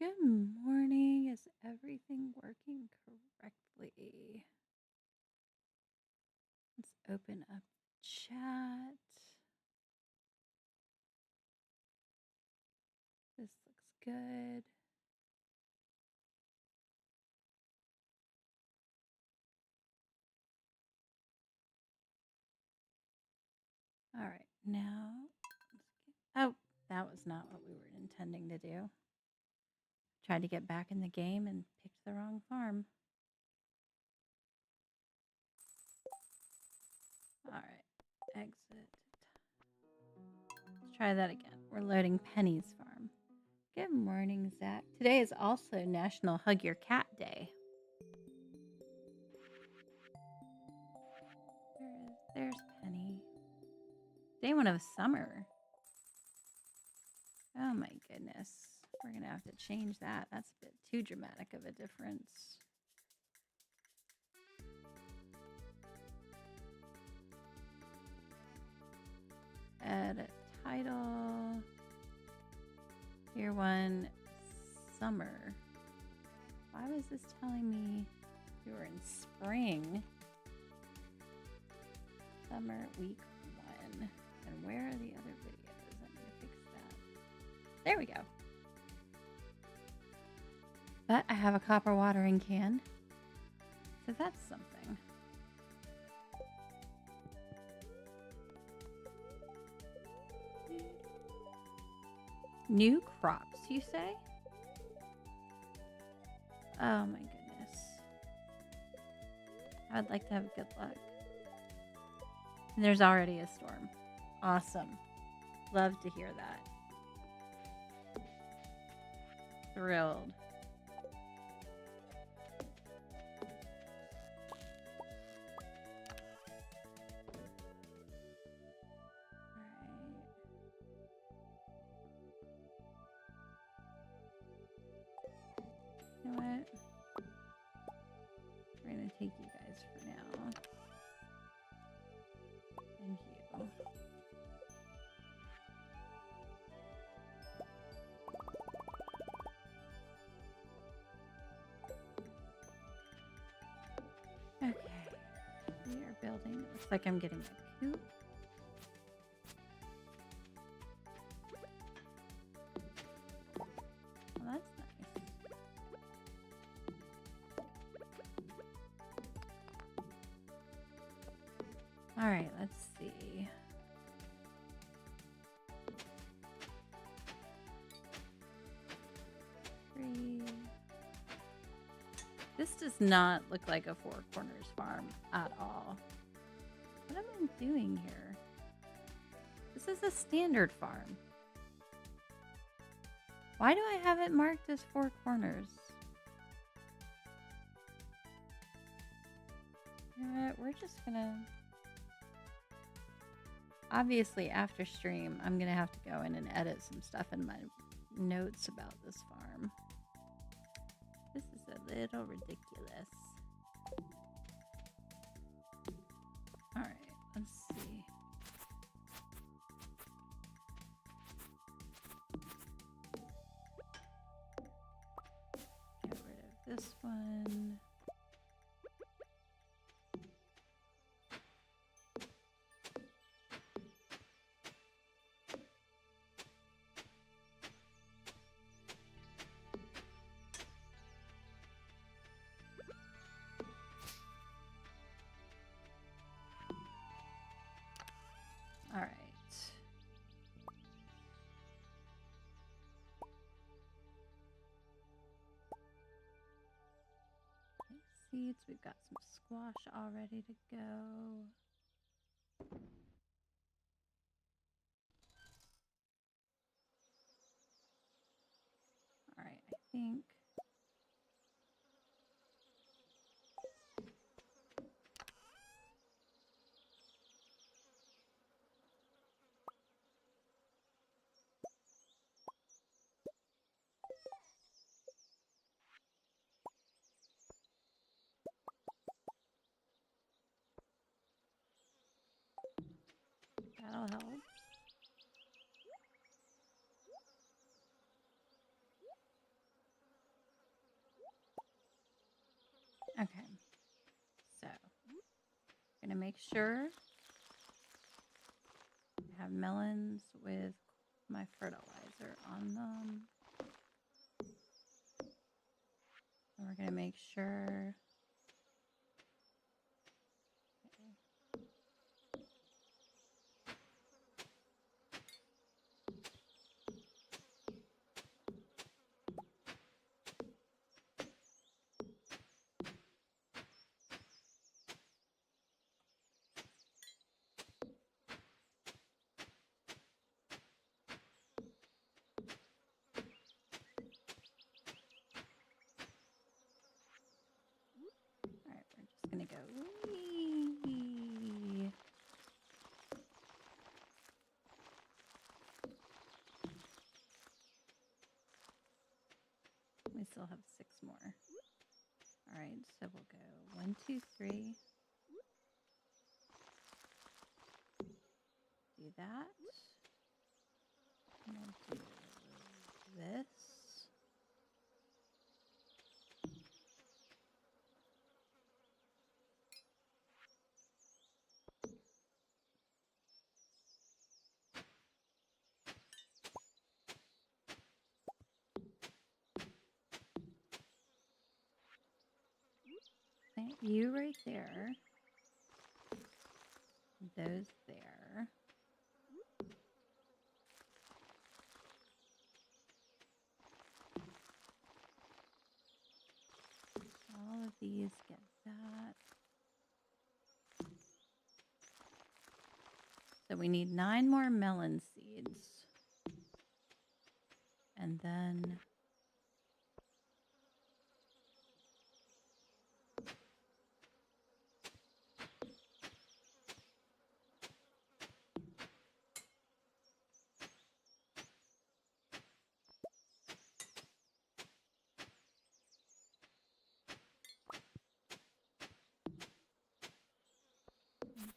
Good morning. Is everything working correctly? Let's open up chat. This looks good. All right, now. Oh, that was not what we were intending to do. Tried to get back in the game and picked the wrong farm. All right, exit. Let's try that again. We're loading Penny's farm. Good morning, Zach. Today is also National Hug Your Cat Day. There's Penny. Day one of summer. Oh my goodness. We're going to have to change that. That's a bit too dramatic of a difference. Add title. Year one, summer. Why was this telling me we were in spring? Summer, week one. And where are the other videos? I'm going to fix that. There we go. But I have a copper watering can. So that's something. New crops, you say? Oh my goodness. I would like to have good luck. And there's already a storm. Awesome. Love to hear that. Thrilled. You know what? We're going to take you guys for now. Thank you. Okay. We are building. It looks like I'm getting a coop. Well, that's nice. All right, let's see. This does not look like a Four Corners farm at all. What am I doing here? This is a standard farm. Why do I have it marked as Four Corners? You know what? We're just gonna... Obviously, after stream, I'm gonna have to go in and edit some stuff in my notes about this farm. This is a little ridiculous. All right, let's see. Get rid of this one. All right. Seeds, we've got some squash all ready to go. All right, I think that'll help. going to make sure I have melons with my fertilizer on them. And we're going to make sure. Alright, we're just going to go wee. We still have 6 more. Alright, so we'll go 1, 2, 3. Do that. And we'll do this. Plant you right there. Those there. All of these get that. So we need 9 more melon seeds. And then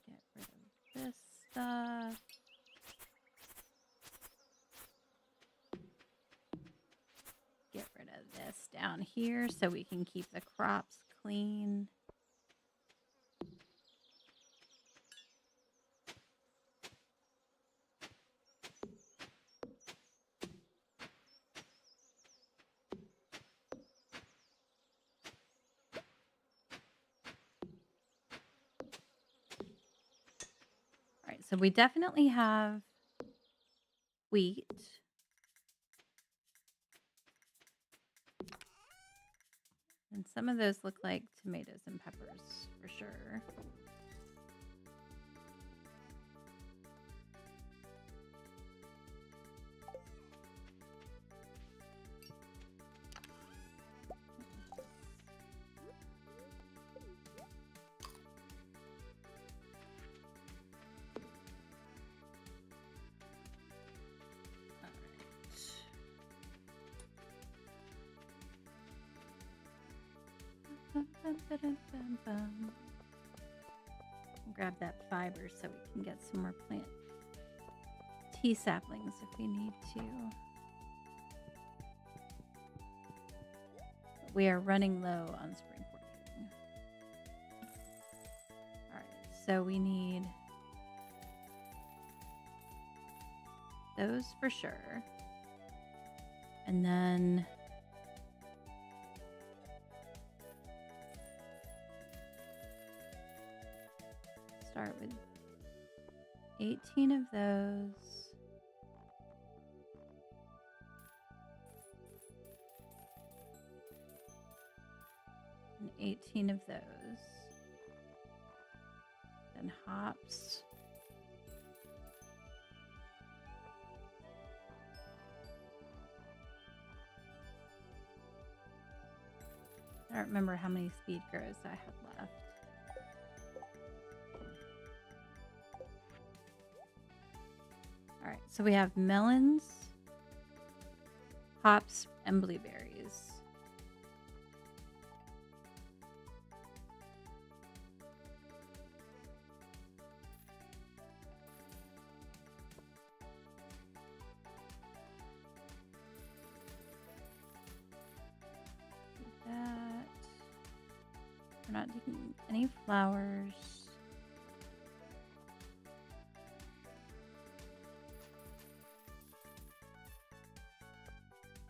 get rid of this stuff. Get rid of this down here so we can keep the crops clean. All right, so we definitely have wheat. And some of those look like tomatoes and peppers for sure. Grab that fiber so we can get some more plant tea saplings if we need to. We are running low on spring foraging. Alright, so we need those for sure. And then start with 18 of those. And 18 of those. Then hops. I don't remember how many speed grows I had left. All right, so we have melons, hops, and blueberries. Do that. We're not doing any flowers.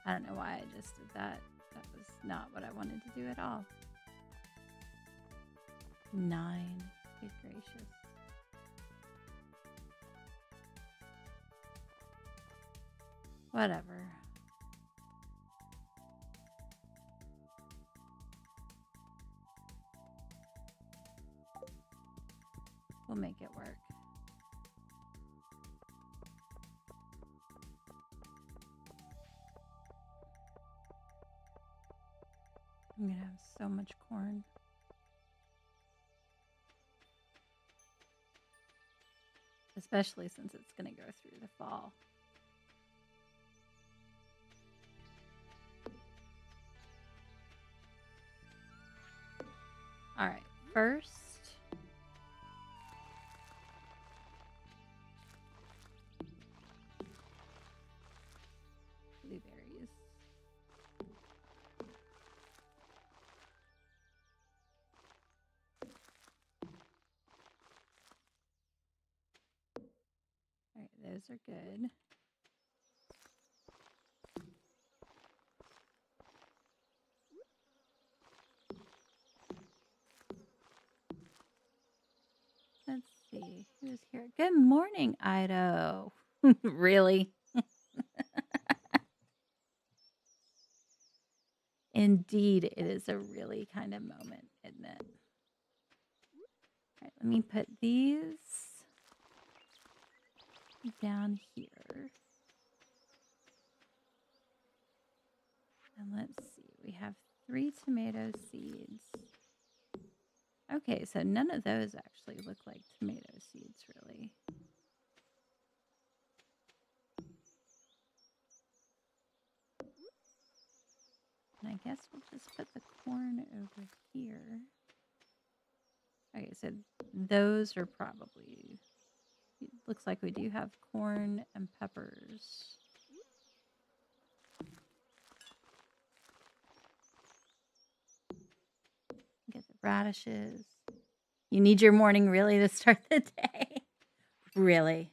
I don't know why I just did that. That was not what I wanted to do at all. 9. Good gracious. Whatever. We'll make it work. I'm gonna have so much corn. Especially since it's gonna go through the fall. All right, first. Blueberries. All right, those are good. Let's see who's here. Good morning, Ido. Really? Indeed, it is a really kind of moment, isn't it? All right, let me put these down here. And let's see, we have 3 tomato seeds. Okay, so none of those actually look like tomato seeds, really. And I guess we'll just put the corn over here. Okay, so those are probably, it looks like we do have corn and peppers. Get the radishes. You need your morning really to start the day. Really?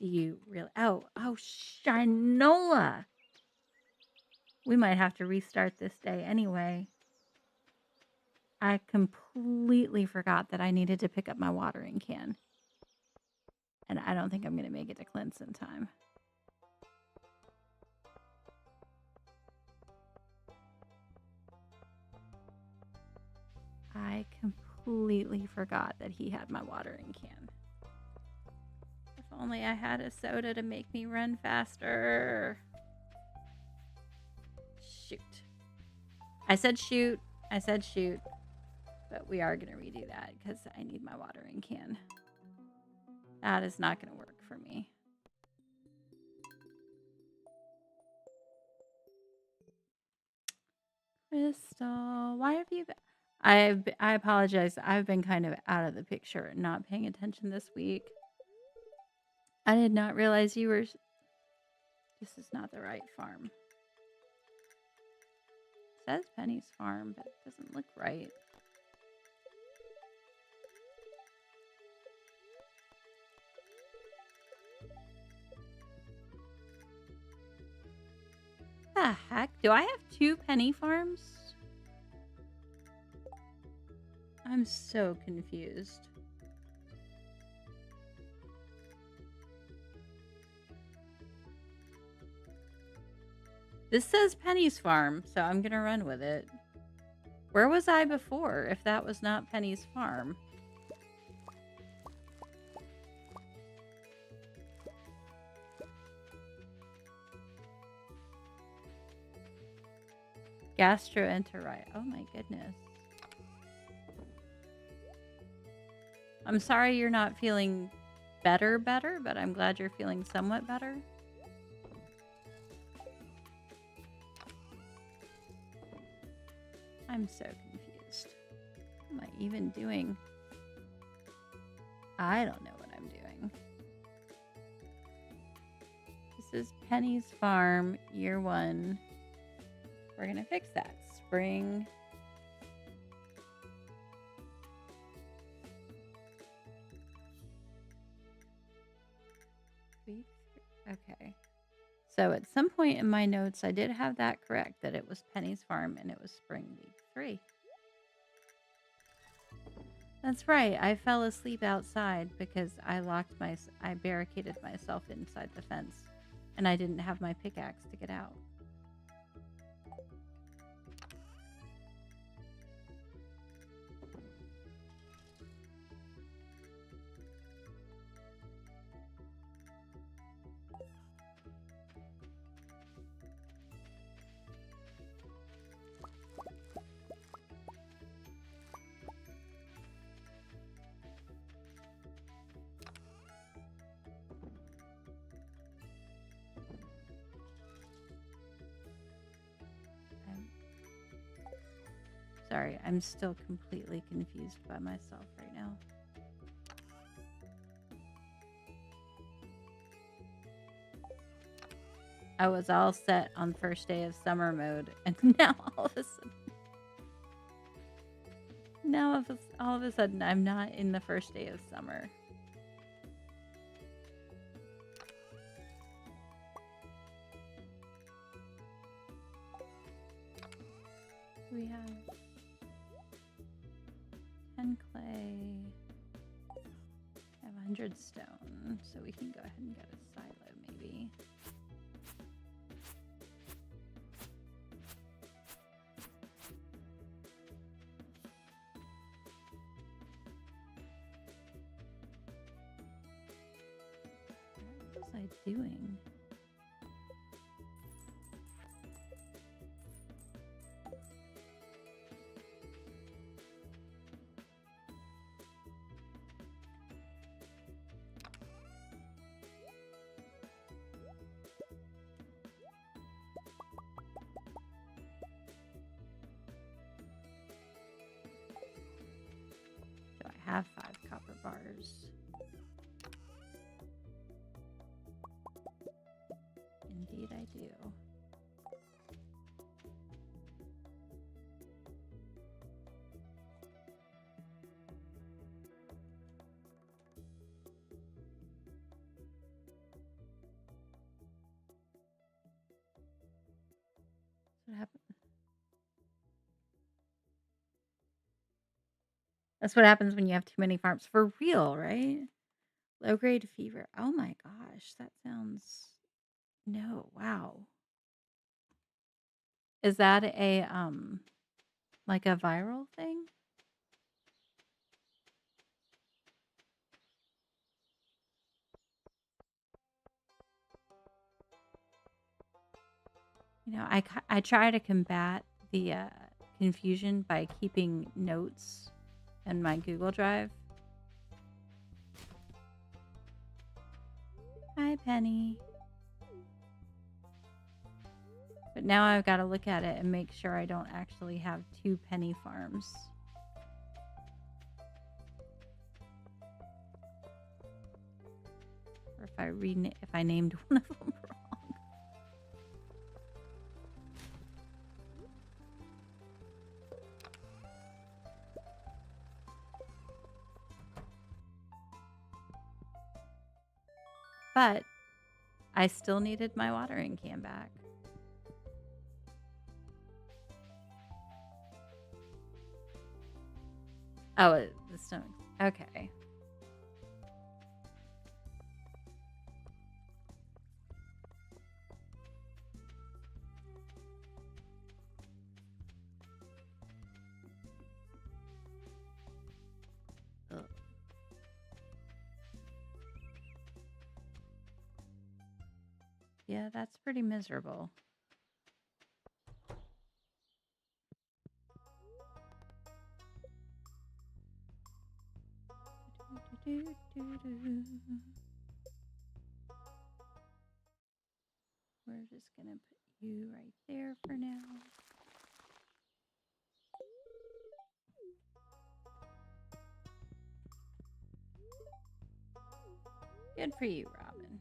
Do you really? Oh, Shinola. We might have to restart this day anyway. I completely forgot that I needed to pick up my watering can. And I don't think I'm going to make it to Clint's in time. I completely forgot that he had my watering can. If only I had a soda to make me run faster. Shoot. I said shoot. I said shoot. But we are going to redo that because I need my watering can. That is not going to work for me. Crystal, why have you been? I apologize. I've been kind of out of the picture and not paying attention this week. I did not realize you were... This is not the right farm. It says Penny's farm, but it doesn't look right. The heck? Do I have 2 Penny farms? I'm so confused. This says Penny's farm, so I'm gonna run with it. Where was I before, if that was not Penny's farm? Gastroenteritis. Oh my goodness. I'm sorry you're not feeling better, but I'm glad you're feeling somewhat better. I'm so confused. What am I even doing? I don't know what I'm doing. This is Penny's farm, year 1. We're gonna fix that. Spring. Okay. So at some point in my notes, I did have that correct, that it was Penny's farm and it was spring week 3. That's right. I fell asleep outside because I barricaded myself inside the fence and I didn't have my pickaxe to get out. Sorry, I'm still completely confused by myself right now. I was all set on first day of summer mode, and now all of a sudden, I'm not in the first day of summer. We have 10 clay. I have 100 stone, so we can go ahead and get a silo maybe. What was I doing? I have 5 copper bars. Indeed I do. What happened? That's what happens when you have too many farms. For real, right? Low-grade fever. Oh my gosh, that sounds... No, wow. Is that a, like a viral thing? You know, I try to combat the confusion by keeping notes in my Google Drive. Hi, Penny. But now I've got to look at it and make sure I don't actually have 2 penny farms. Or if I named one of them wrong. But I still needed my watering can back. Oh, the stone. Okay. Ugh. Yeah, that's pretty miserable. We're just gonna put you right there for now. Good for you, Robin.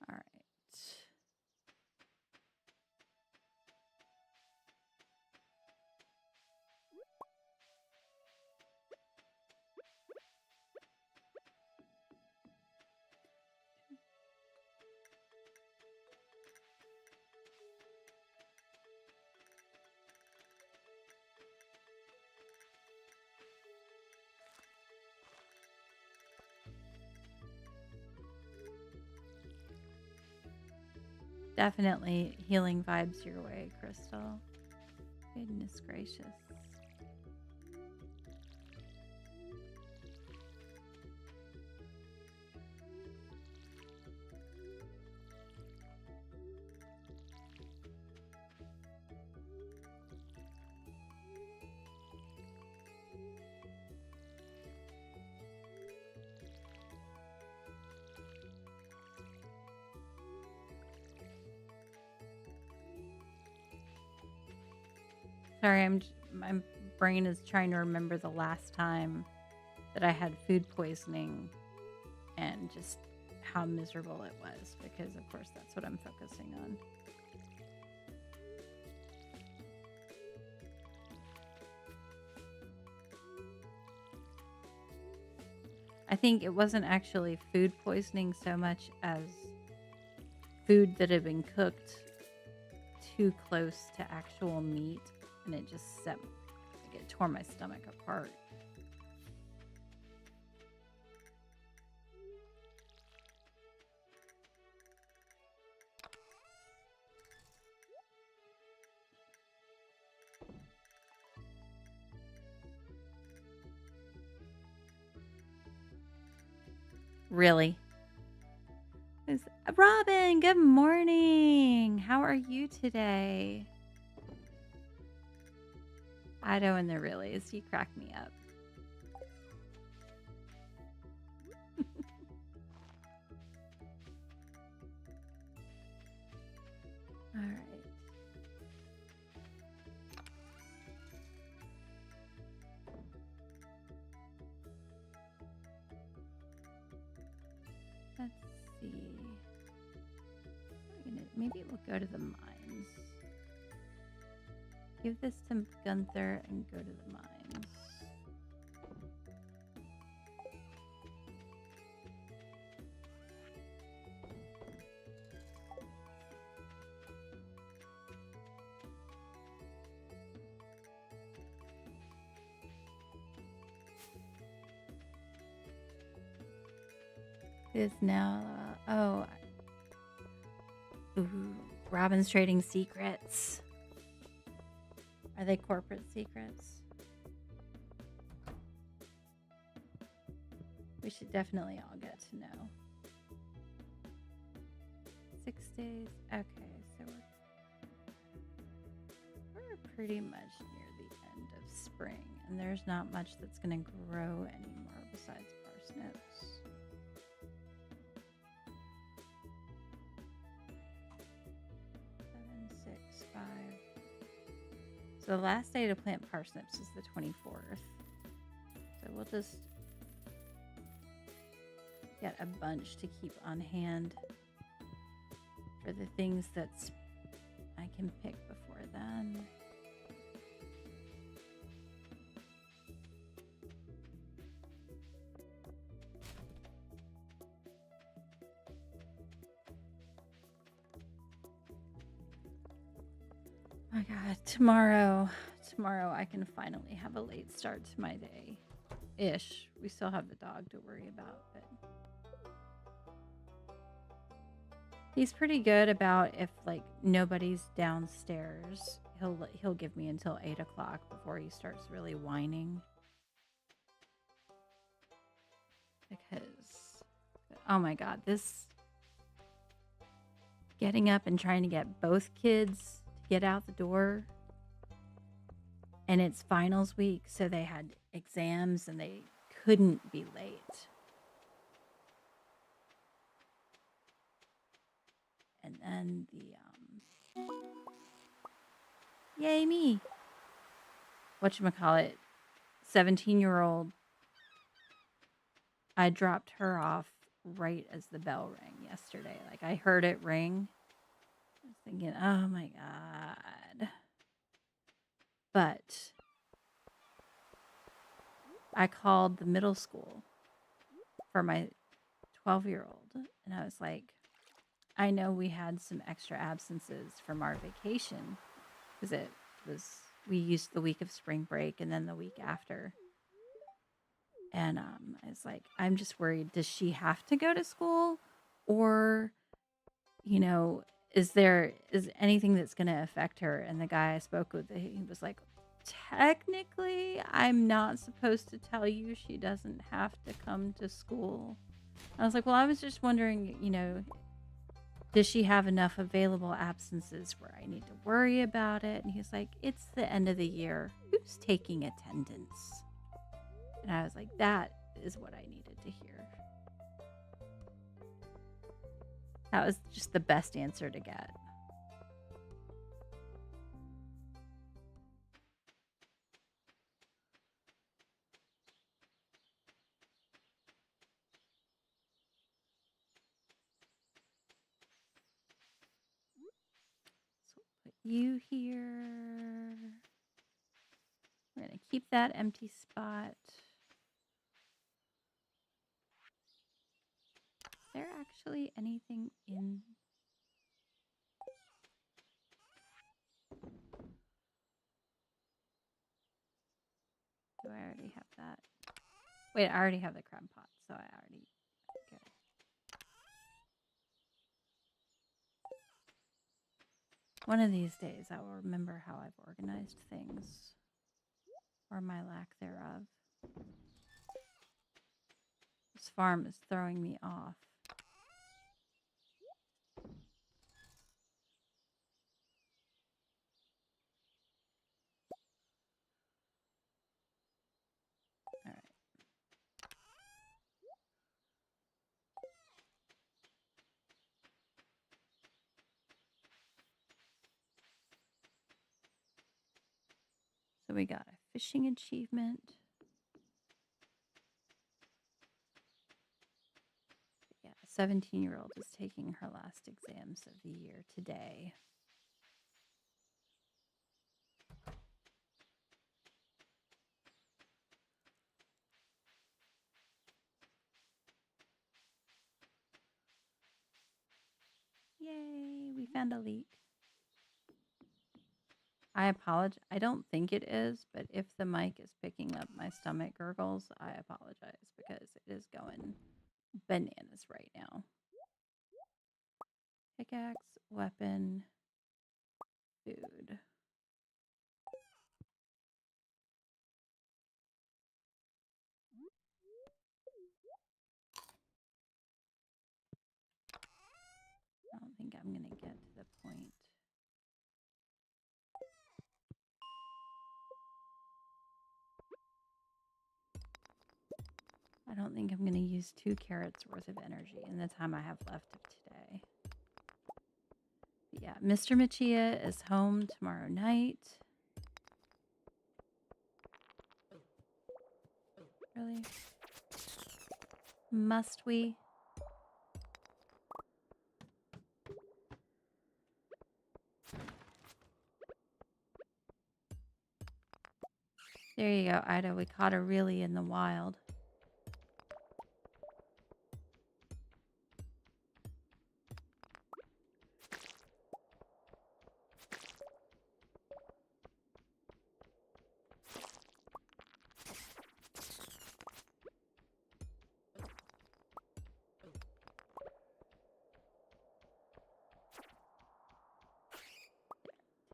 All right. Definitely healing vibes your way, Crystal. Goodness gracious. Sorry, my brain is trying to remember the last time that I had food poisoning and just how miserable it was, because of course that's what I'm focusing on. I think it wasn't actually food poisoning so much as food that had been cooked too close to actual meat, and it just it tore my stomach apart. Really? Robin, good morning. How are you today? Ido and the reallys, you crack me up. All right. Let's see. Maybe we'll go to the mines. Give this to Gunther and go to the mines. Is now, ooh, Robin's trading secrets. Are they corporate secrets? We should definitely all get to know. 6 days. Okay, so we're pretty much near the end of spring, and there's not much that's going to grow anymore besides parsnips. So the last day to plant parsnips is the 24th. So we'll just get a bunch to keep on hand for the things that I can pick before then. Oh my God, tomorrow I can finally have a late start to my day. Ish. We still have the dog to worry about, but he's pretty good about if like nobody's downstairs, he'll give me until 8 o'clock before he starts really whining. Because oh my God, this getting up and trying to get both kids to get out the door. And it's finals week, so they had exams and they couldn't be late. And then yay me. Whatchamacallit, 17-year-old, I dropped her off right as the bell rang yesterday. Like, I heard it ring. I was thinking, oh my God. But I called the middle school for my 12-year-old, and I was like, I know we had some extra absences from our vacation because we used the week of spring break and then the week after. And I was like, I'm just worried. Does she have to go to school? Or, is anything that's going to affect her? And the guy I spoke with, he was like, technically, I'm not supposed to tell you she doesn't have to come to school. I was like, well, I was just wondering, you know, does she have enough available absences where I need to worry about it? And he's like, it's the end of the year. Who's taking attendance? And I was like, that is what I needed to hear. That was just the best answer to get. So put you here. We're going to keep that empty spot. Is there actually anything in? Do I already have that? Wait, I already have the crab pot, so I already good. One of these days, I will remember how I've organized things, or my lack thereof. This farm is throwing me off. All right. So we got a fishing achievement. Yeah, a 17-year-old is taking her last exams of the year today. Yay, we found a leak. I apologize. I don't think it is, but if the mic is picking up my stomach gurgles, I apologize because it is going bananas right now. Pickaxe, weapon, food. I don't think I'm going to get to the point. I don't think I'm going to use 2 carrots worth of energy in the time I have left of today. But yeah, Mr. Machia is home tomorrow night. Really? Must we? There you go, Ida. We caught her really in the wild.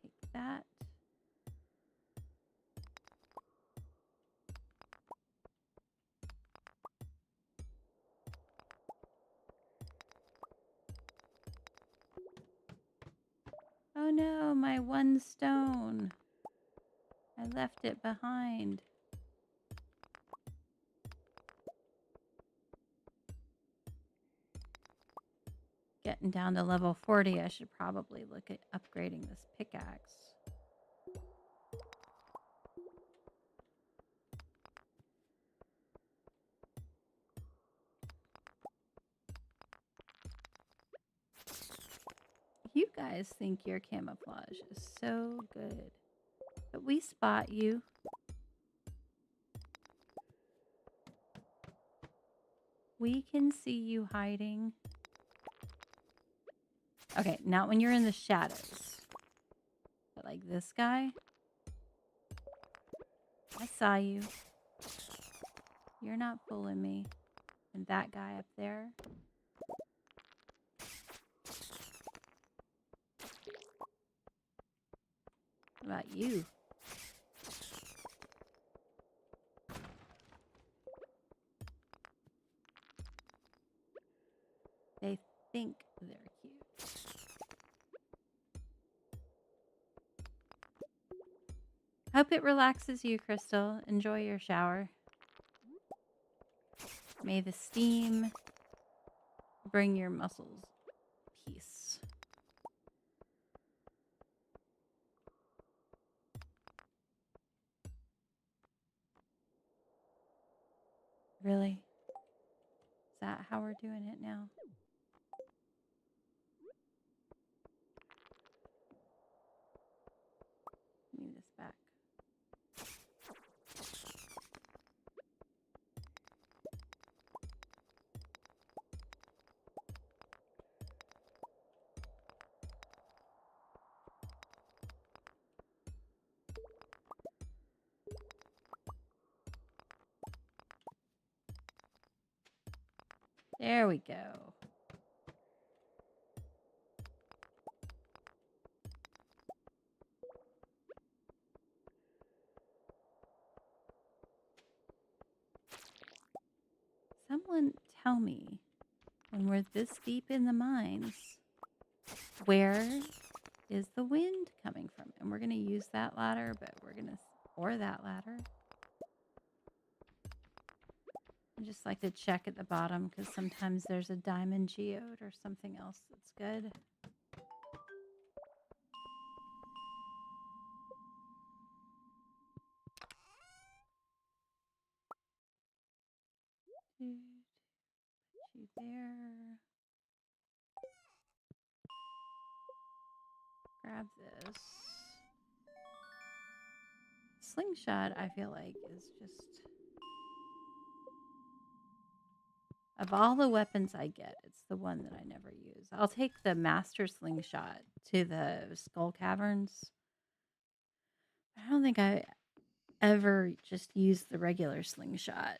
Take that. Oh no, my 1 stone. I left it behind. Getting down to level 40, I should probably look at upgrading this pickaxe. You guys think your camouflage is so good, but we spot you. We can see you hiding. Okay, not when you're in the shadows. But like this guy. I saw you. You're not fooling me. And that guy up there. What about you? They think they're cute. Hope it relaxes you, Crystal. Enjoy your shower. May the steam bring your muscles peace. Really? Is that how we're doing it now? Give me this back. There we go. Someone tell me, when we're this deep in the mines, where is the wind coming from? And we're going to use that ladder, but we're going to, or that ladder. I just like to check at the bottom because sometimes there's a diamond geode or something else that's good. Put you there. Grab this. Slingshot, I feel like, is just... Of all the weapons I get, it's the one that I never use. I'll take the master slingshot to the skull caverns. I don't think I ever just use the regular slingshot.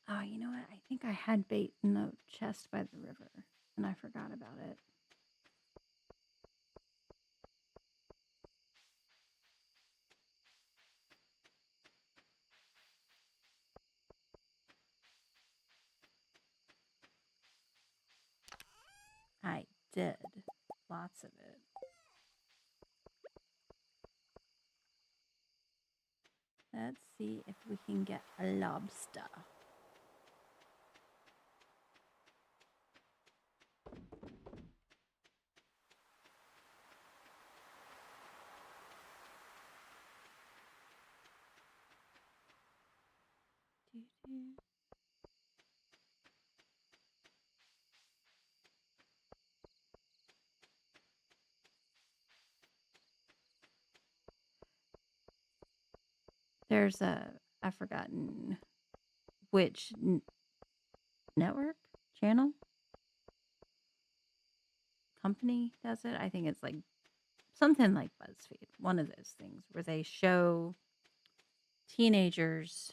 Oh, you know what? I think I had bait in the chest by the river, and I forgot about it. I did. Lots of it. Let's see if we can get a lobster. There's I've forgotten which network, channel, company does it. I think it's like something like BuzzFeed, one of those things where they show teenagers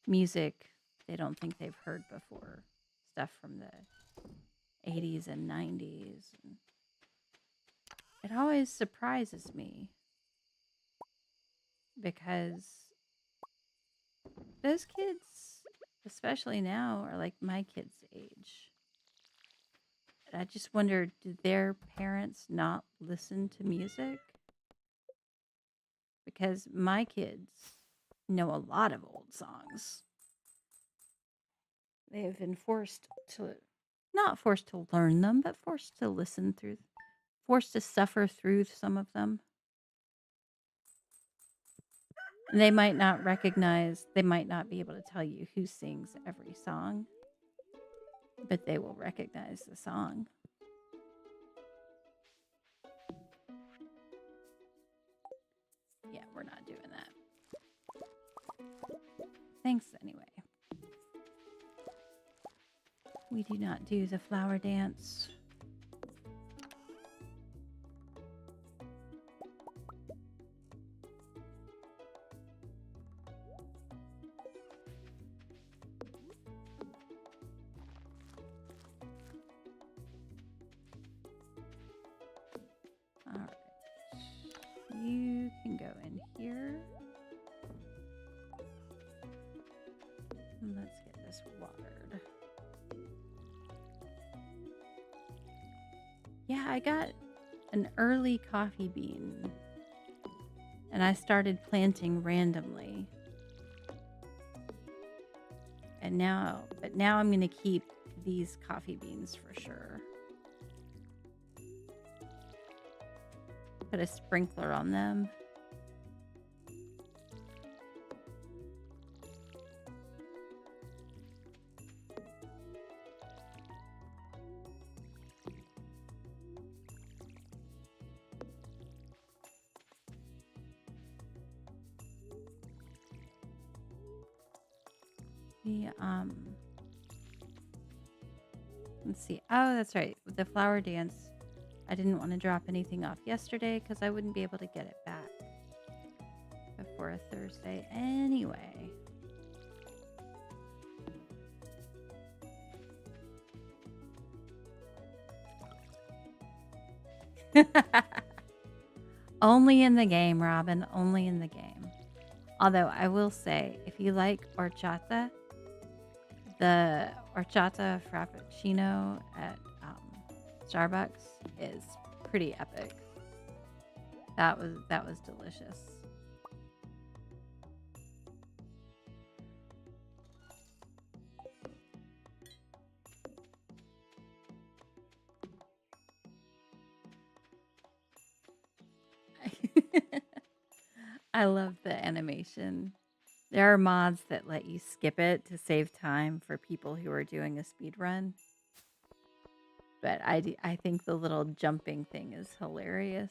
music they don't think they've heard before, stuff from the 80s and 90s. And it always surprises me because those kids, especially now, are like my kids' age. And I just wonder, did their parents not listen to music? Because my kids know a lot of old songs. They have been forced to, not forced to learn them, but forced to listen through, forced to suffer through some of them. They might not recognize, they might not be able to tell you who sings every song, but they will recognize the song. Yeah, we're not doing that. Thanks anyway. We do not do the flower dance. can go in here. And let's get this watered. Yeah, I got an early coffee bean. And I started planting randomly. And now I'm going to keep these coffee beans for sure. Put a sprinkler on them. Let's see. Oh, that's right. With the flower dance, I didn't want to drop anything off yesterday because I wouldn't be able to get it back before a Thursday anyway. Only in the game, Robin. Only in the game. Although I will say, if you like horchata, the horchata frappuccino at Starbucks is pretty epic. That was delicious. I love the animation. There are mods that let you skip it to save time for people who are doing a speed run. But I think the little jumping thing is hilarious.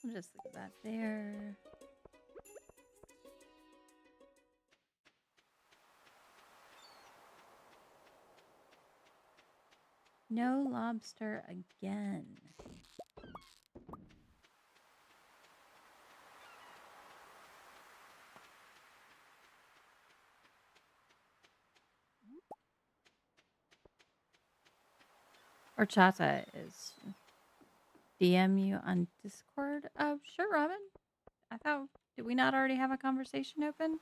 I'll just leave that there. No lobster again. Horchata is DM you on Discord. Oh, sure, Robin. I thought, did we not already have a conversation open?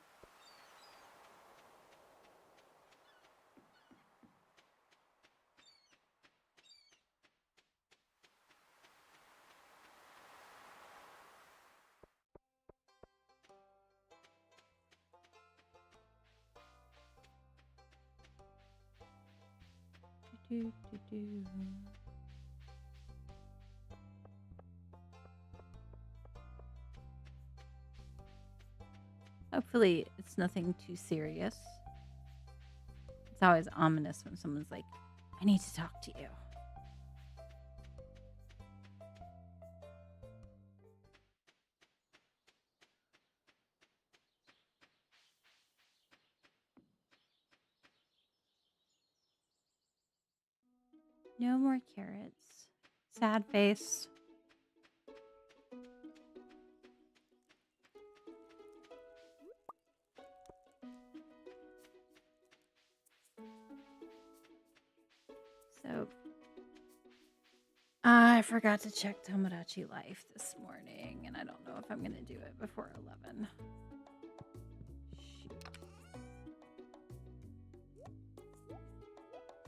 Hopefully it's nothing too serious. It's always ominous when someone's like, I need to talk to you. No more carrots. Sad face. So, I forgot to check Tomodachi Life this morning, and I don't know if I'm going to do it before 11.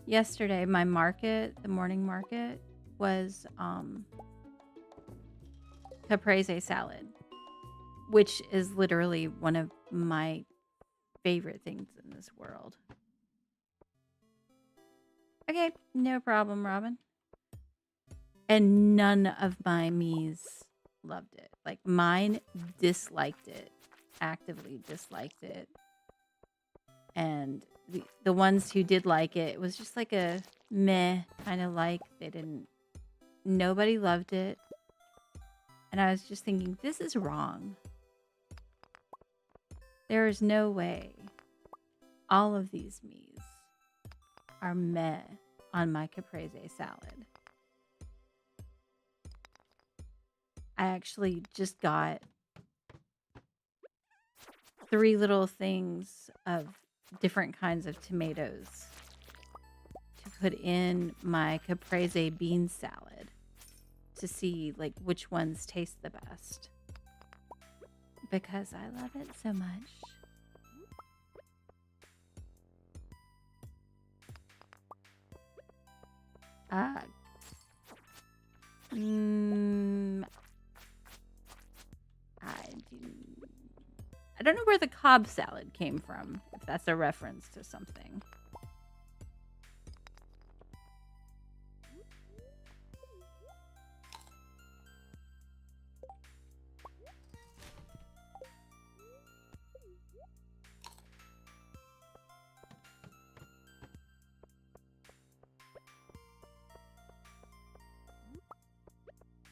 Yesterday, my market, the morning market, was caprese salad, which is literally one of my favorite things in this world. Okay, no problem, Robin. And none of my Mies loved it. Like, mine disliked it, actively disliked it. And the ones who did like it, it was just like a meh kind of like. Nobody loved it. And I was just thinking, this is wrong. There is no way all of these Mies are meh on my caprese salad. I actually just got 3 little things of different kinds of tomatoes to put in my caprese bean salad to see like which ones taste the best because I love it so much. I don't know where the Cobb salad came from, if that's a reference to something.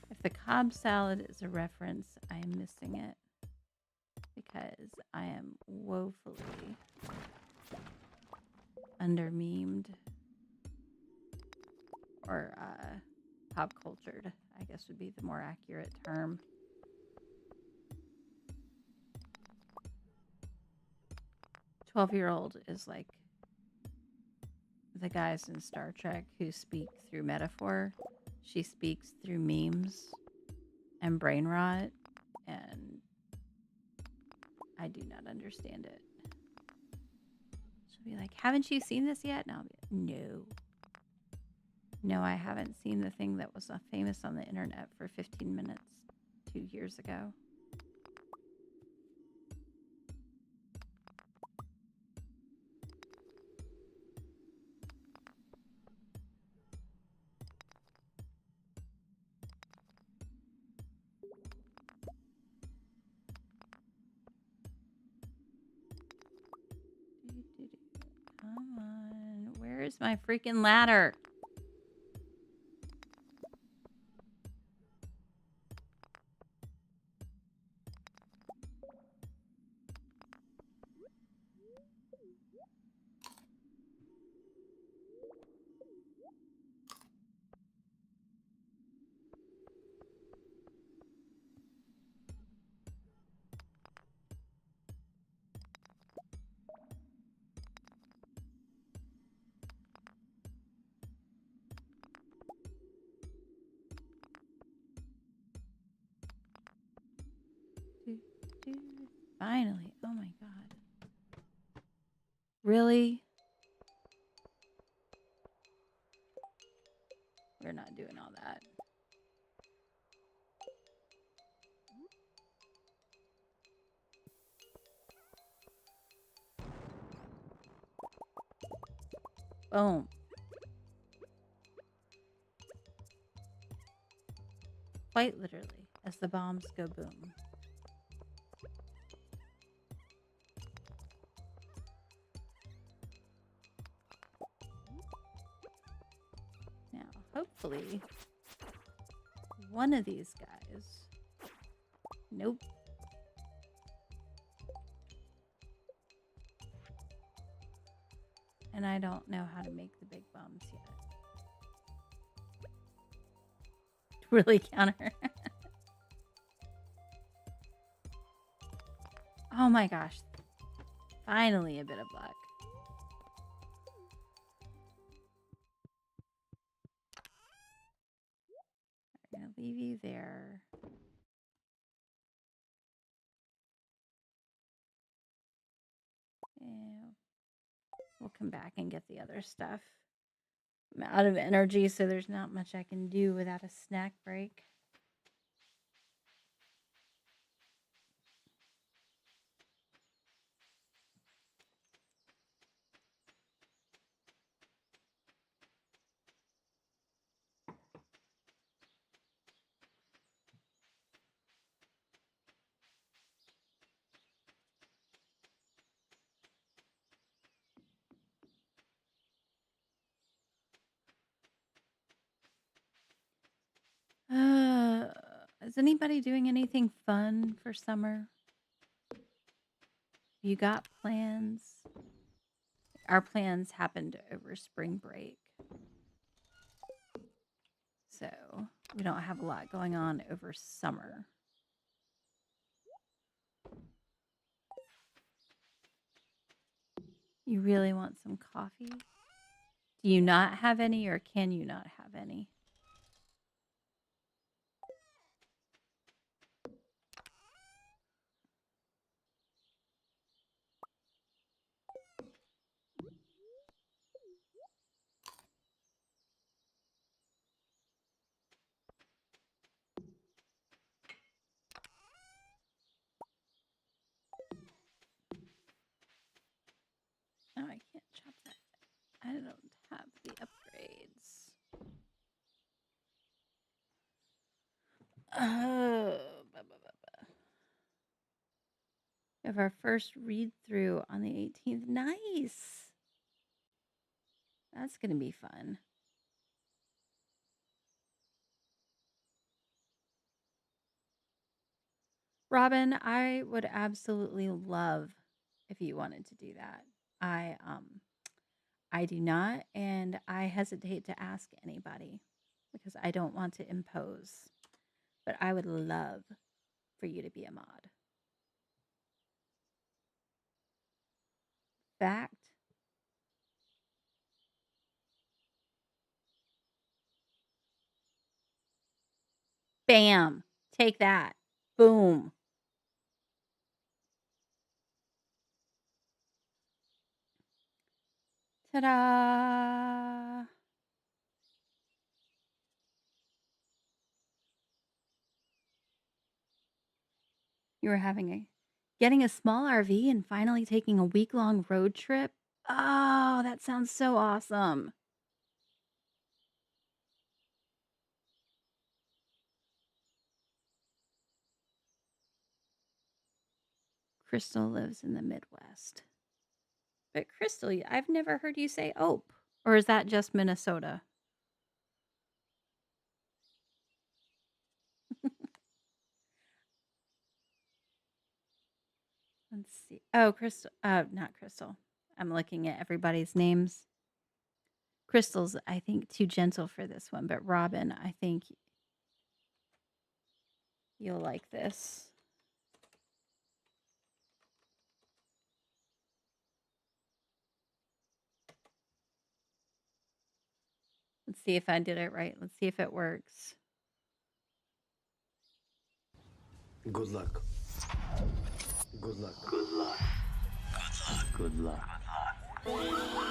If the Cobb salad is a reference, I am missing it because I am woefully under-memed or pop cultured, I guess would be the more accurate term. "12-year-old" is like the guys in Star Trek who speak through metaphor. She speaks through memes and brain rot, and I do not understand it. She'll be like, "Haven't you seen this yet?" And I'll be like, "No. No, I haven't seen the thing that was famous on the internet for 15 minutes 2 years ago." Come on. Where is my freaking ladder? Finally. Oh my god. Really? We're not doing all that. Boom. Quite literally, as the bombs go boom. Now, hopefully, one of these guys... Nope. And I don't know how to make the big bombs yet. Really counter. Oh my gosh. Finally a bit of luck. I'm going to leave you there. And we'll come back and get the other stuff. I'm out of energy, so there's not much I can do without a snack break. Is anybody doing anything fun for summer? You got plans? Our plans happened over spring break. So We don't have a lot going on over summer. You really want some coffee? Do you not have any, or can you not have any? No, I can't chop that. I don't have the upgrades. Oh, we have our first read through on the 18th. Nice. That's going to be fun. Robin, I would absolutely love if you wanted to do that. I do not, and I hesitate to ask anybody because I don't want to impose. But I would love for you to be a mod. Fact. Bam. Take that. Boom. Ta-da! You were getting a small RV and finally taking a week-long road trip. Oh, that sounds so awesome. Crystal lives in the Midwest. But Crystal, I've never heard you say ope. Or is that just Minnesota? Let's see. Oh, Crystal. Not Crystal. I'm looking at everybody's names. Crystal's, I think, too gentle for this one. But Robin, I think you'll like this. Let's see if I did it right. Let's see if it works. Good luck. Good luck. Good luck. Good luck. Good luck.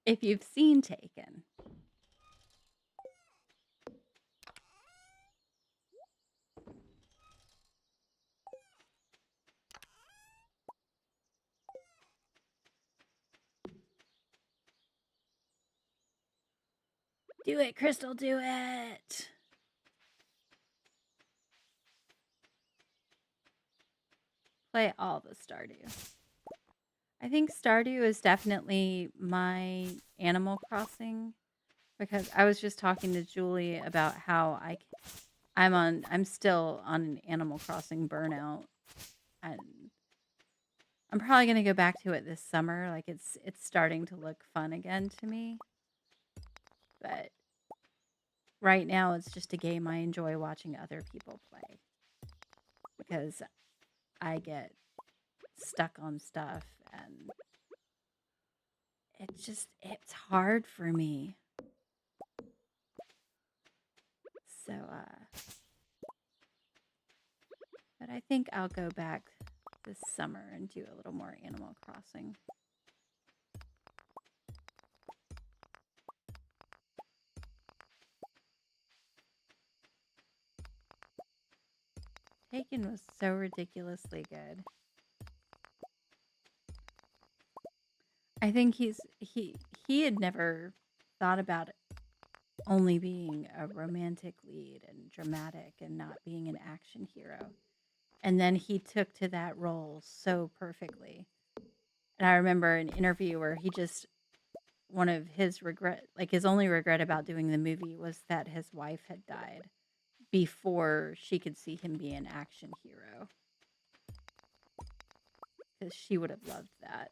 If you've seen Taken. Do it, Crystal, do it. Play all the Stardew. I think Stardew is definitely my Animal Crossing because I was just talking to Julie about how I'm still on an Animal Crossing burnout, and I'm probably going to go back to it this summer. Like it's starting to look fun again to me. But right now it's just a game I enjoy watching other people play because I get stuck on stuff and it's hard for me. So but I think I'll go back this summer and do a little more Animal Crossing. Taken was so ridiculously good. I think he had never thought about only being a romantic lead and dramatic and not being an action hero. And then he took to that role so perfectly. And I remember an interview where he just one of his his only regret about doing the movie was that his wife had died before she could see him be an action hero. Because she would have loved that.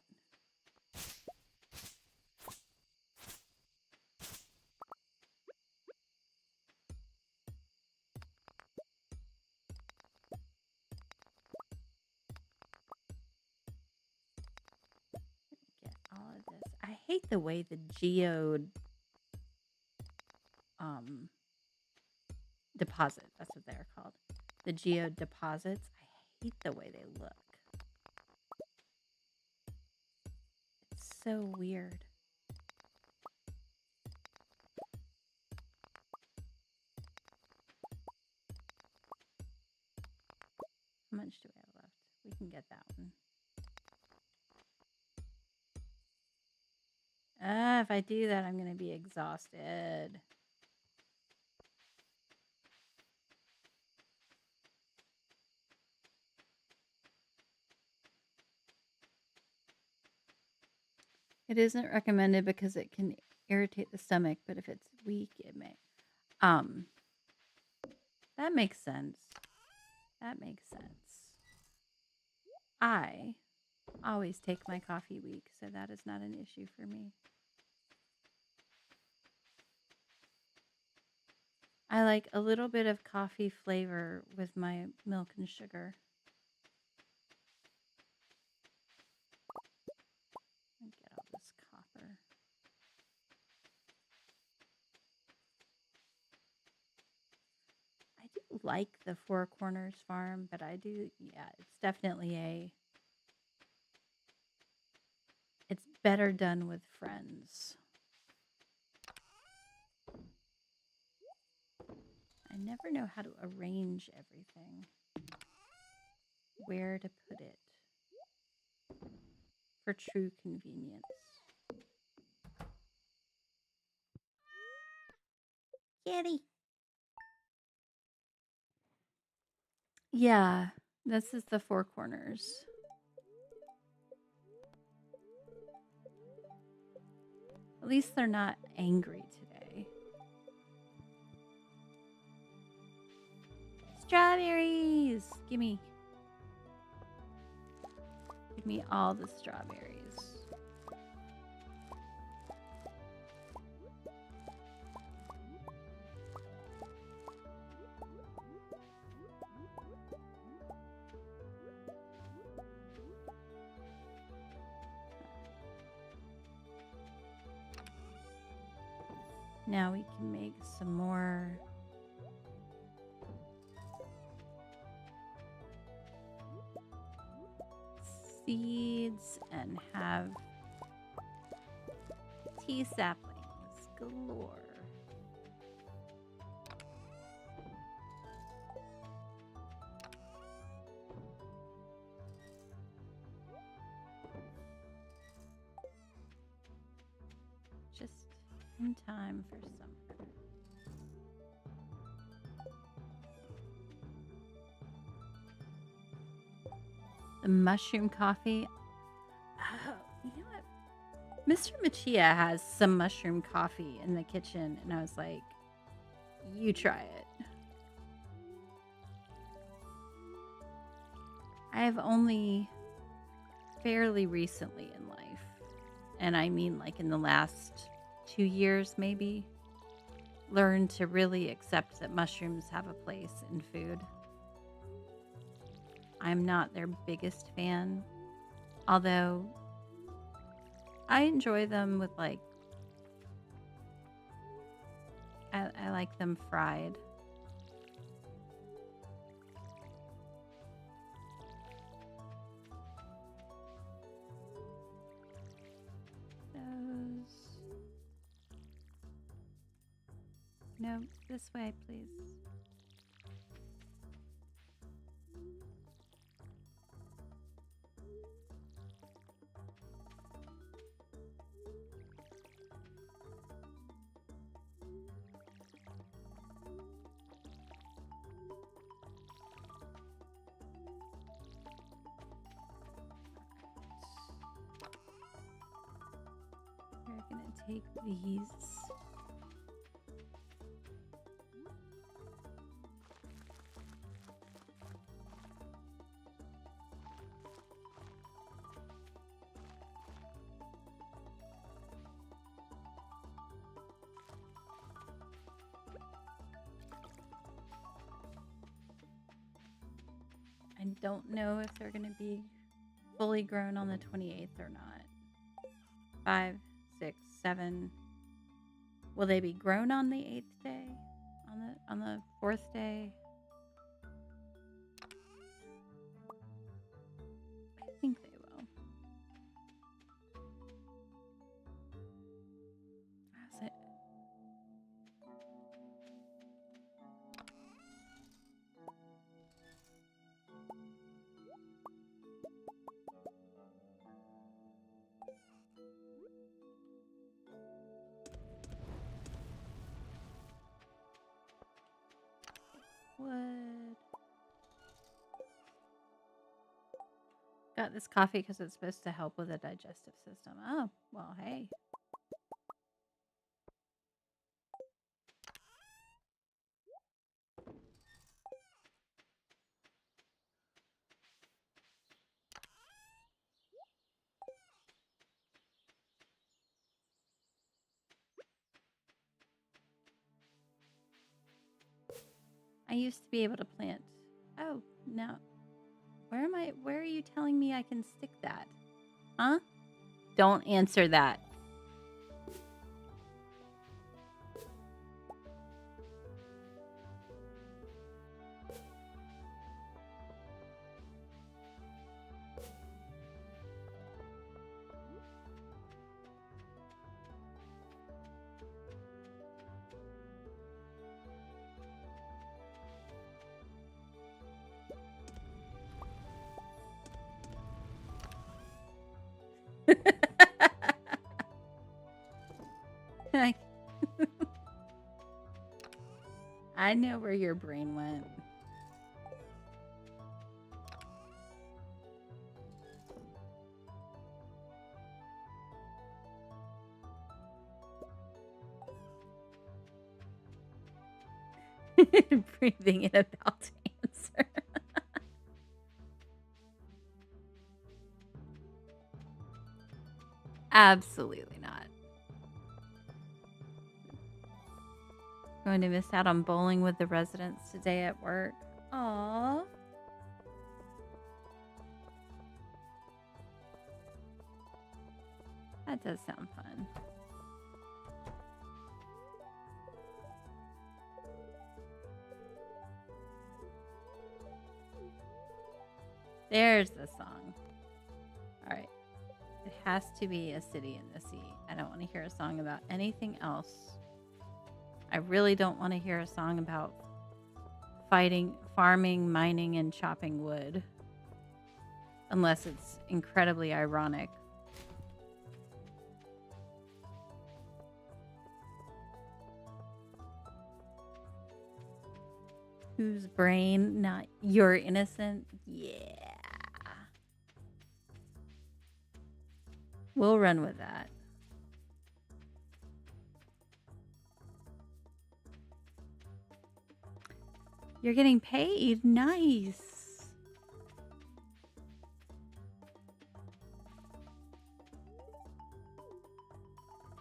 hate the way the geode deposit, that's what they're called. The geode deposits. I hate the way they look. It's so weird. How much do we have left? We can get that one. If I do that, I'm going to be exhausted. It isn't recommended because it can irritate the stomach, but if it's weak, it may. That makes sense. That makes sense. I always take my coffee weak, so that is not an issue for me. I like a little bit of coffee flavor with my milk and sugar. Get all this copper. I do like the Four Corners farm, but I do, yeah, it's definitely it's better done with friends. I never know how to arrange everything. Where to put it for true convenience. Kitty. Yeah, this is the Four Corners. At least they're not angry today. Strawberries! Gimme. Give me all the strawberries. Now we can make some more seeds and have tea saplings galore. Just in time for summer. The mushroom coffee. Oh, you know what? Mr. Machia has some mushroom coffee in the kitchen, and I was like, you try it. I have only fairly recently in life, and I mean like in the last 2 years maybe, learned to really accept that mushrooms have a place in food. I'm not their biggest fan, although I enjoy them with like, I like them fried. Those. No, this way, please. We're gonna take these. I don't know if they're gonna be fully grown on the 28th or not. 5, 6, 7. Will they be grown on the 8th day? On the 4th day? I think they will. How's it? Wood. Got this coffee because it's supposed to help with the digestive system. Oh, well, hey. I used to be able to plant. Oh, no. Where are you telling me I can stick that? Huh? Don't answer that. I know where your brain went. Breathing in about to answer. Absolutely not. Going to miss out on bowling with the residents today at work. Aww. That does sound fun. There's the song. All right. It has to be a city in the sea. I don't want to hear a song about anything else. I really don't want to hear a song about fighting, farming, mining, and chopping wood. Unless it's incredibly ironic. Whose brain? Not you're innocent? Yeah. We'll run with that. You're getting paid. Nice.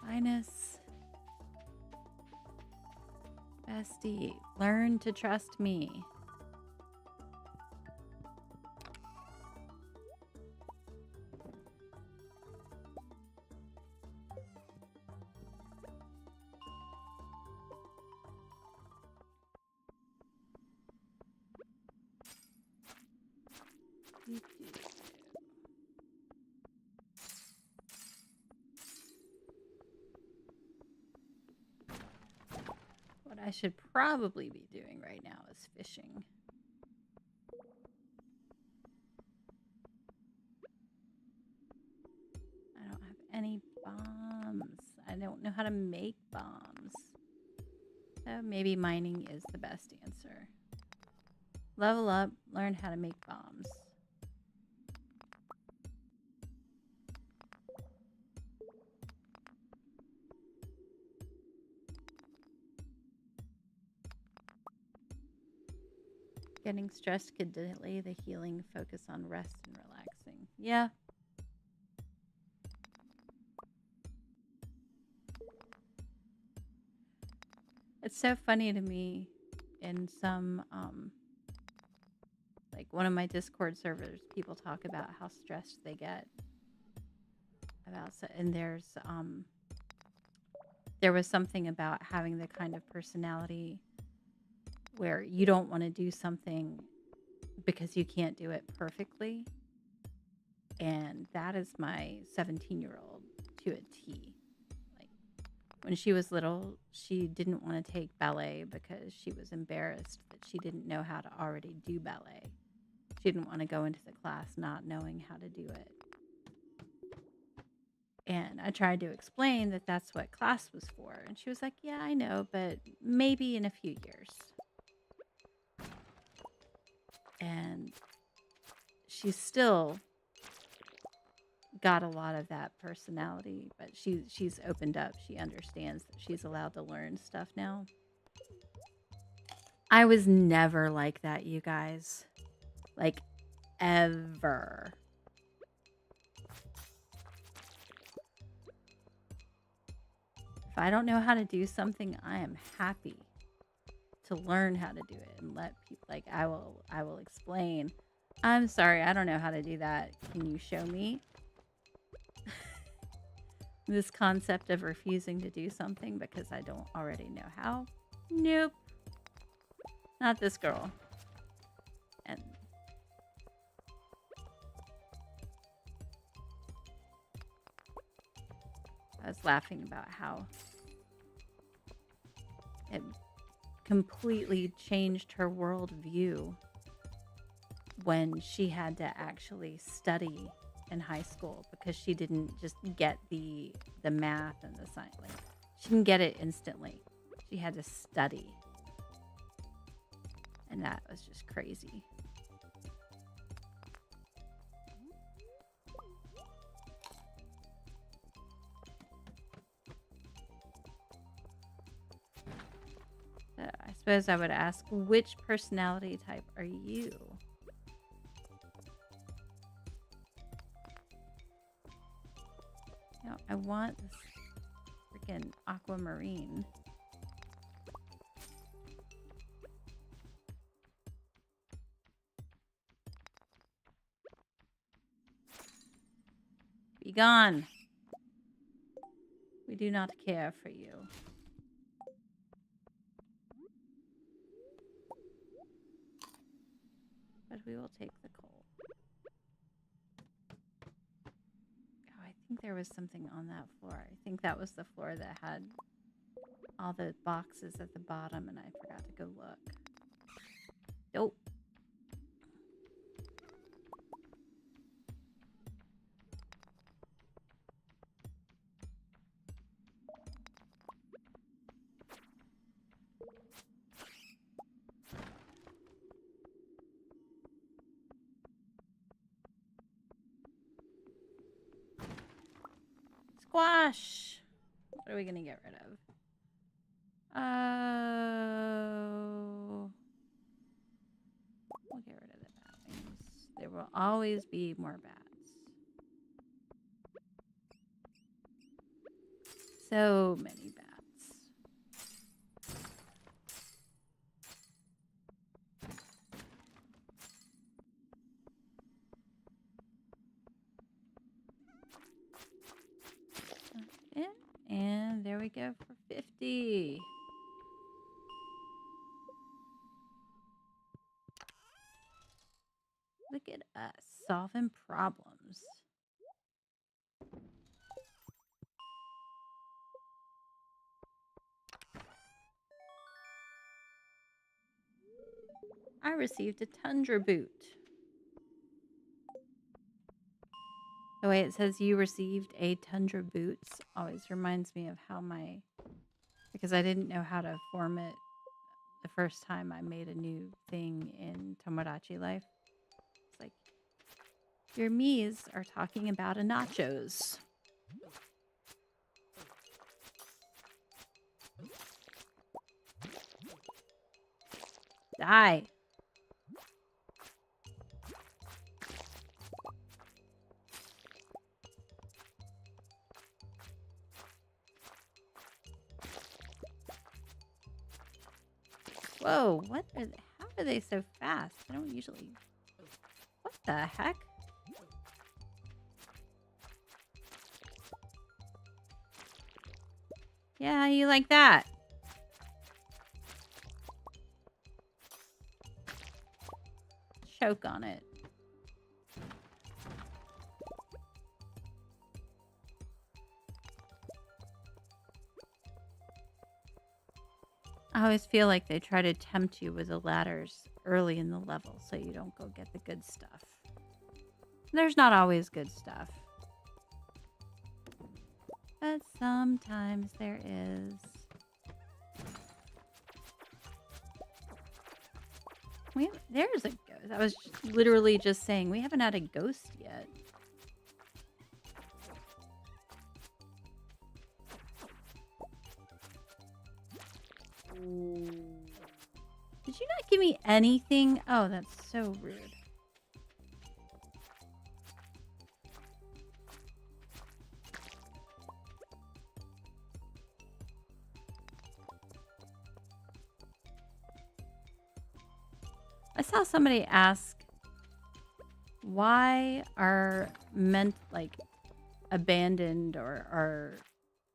Minus. Bestie, learn to trust me. What I should probably be doing right now is fishing. I don't have any bombs. I don't know how to make bombs. So maybe mining is the best answer. Level up, learn how to make bombs. Getting stressed could delay the healing. Focus on rest and relaxing. Yeah. It's so funny to me in some, like one of my Discord servers, people talk about how stressed they get about, and there's, there was something about having the kind of personality where you don't want to do something because you can't do it perfectly. And that is my 17-year-old to a T. Like, when she was little, she didn't want to take ballet because she was embarrassed that she didn't know how to already do ballet. She didn't want to go into the class not knowing how to do it. And I tried to explain that that's what class was for. And she was like, yeah, I know, but maybe in a few years. And she's still got a lot of that personality, but she's opened up. She understands that she's allowed to learn stuff now. I was never like that, you guys. Like, ever. If I don't know how to do something, I am happy to learn how to do it and let people, like, I will explain. I'm sorry, I don't know how to do that. Can you show me? This concept of refusing to do something because I don't already know how. Nope. Not this girl. And I was laughing about how it completely changed her worldview when she had to actually study in high school because she didn't just get the math and the science. Like, she didn't get it instantly. She had to study. And that was just crazy. I suppose I would ask, which personality type are you? You know, I want this freaking aquamarine. Be gone. We do not care for you. But we will take the coal. Oh, I think there was something on that floor. I think that was the floor that had all the boxes at the bottom, and I forgot to go look. Nope. Squash! What are we going to get rid of? Oh. We'll get rid of the bat wings. There will always be more bats. So many bats. Okay. And there we go for 50. Look at us solving problems. I received a tundra boot. The way it says you received a tundra boots always reminds me of how because I didn't know how to form it the first time I made a new thing in Tomodachi Life. It's like, your Miis are talking about a nachos. Die. Whoa, what are they? How are they so fast? I don't usually... What the heck? Yeah, you like that. Choke on it. I always feel like they try to tempt you with the ladders early in the level so you don't go get the good stuff. There's not always good stuff. But sometimes there is. There's a ghost. I was literally just saying we haven't had a ghost yet. Did you not give me anything? Oh, that's so rude. I saw somebody ask, why are abandoned or are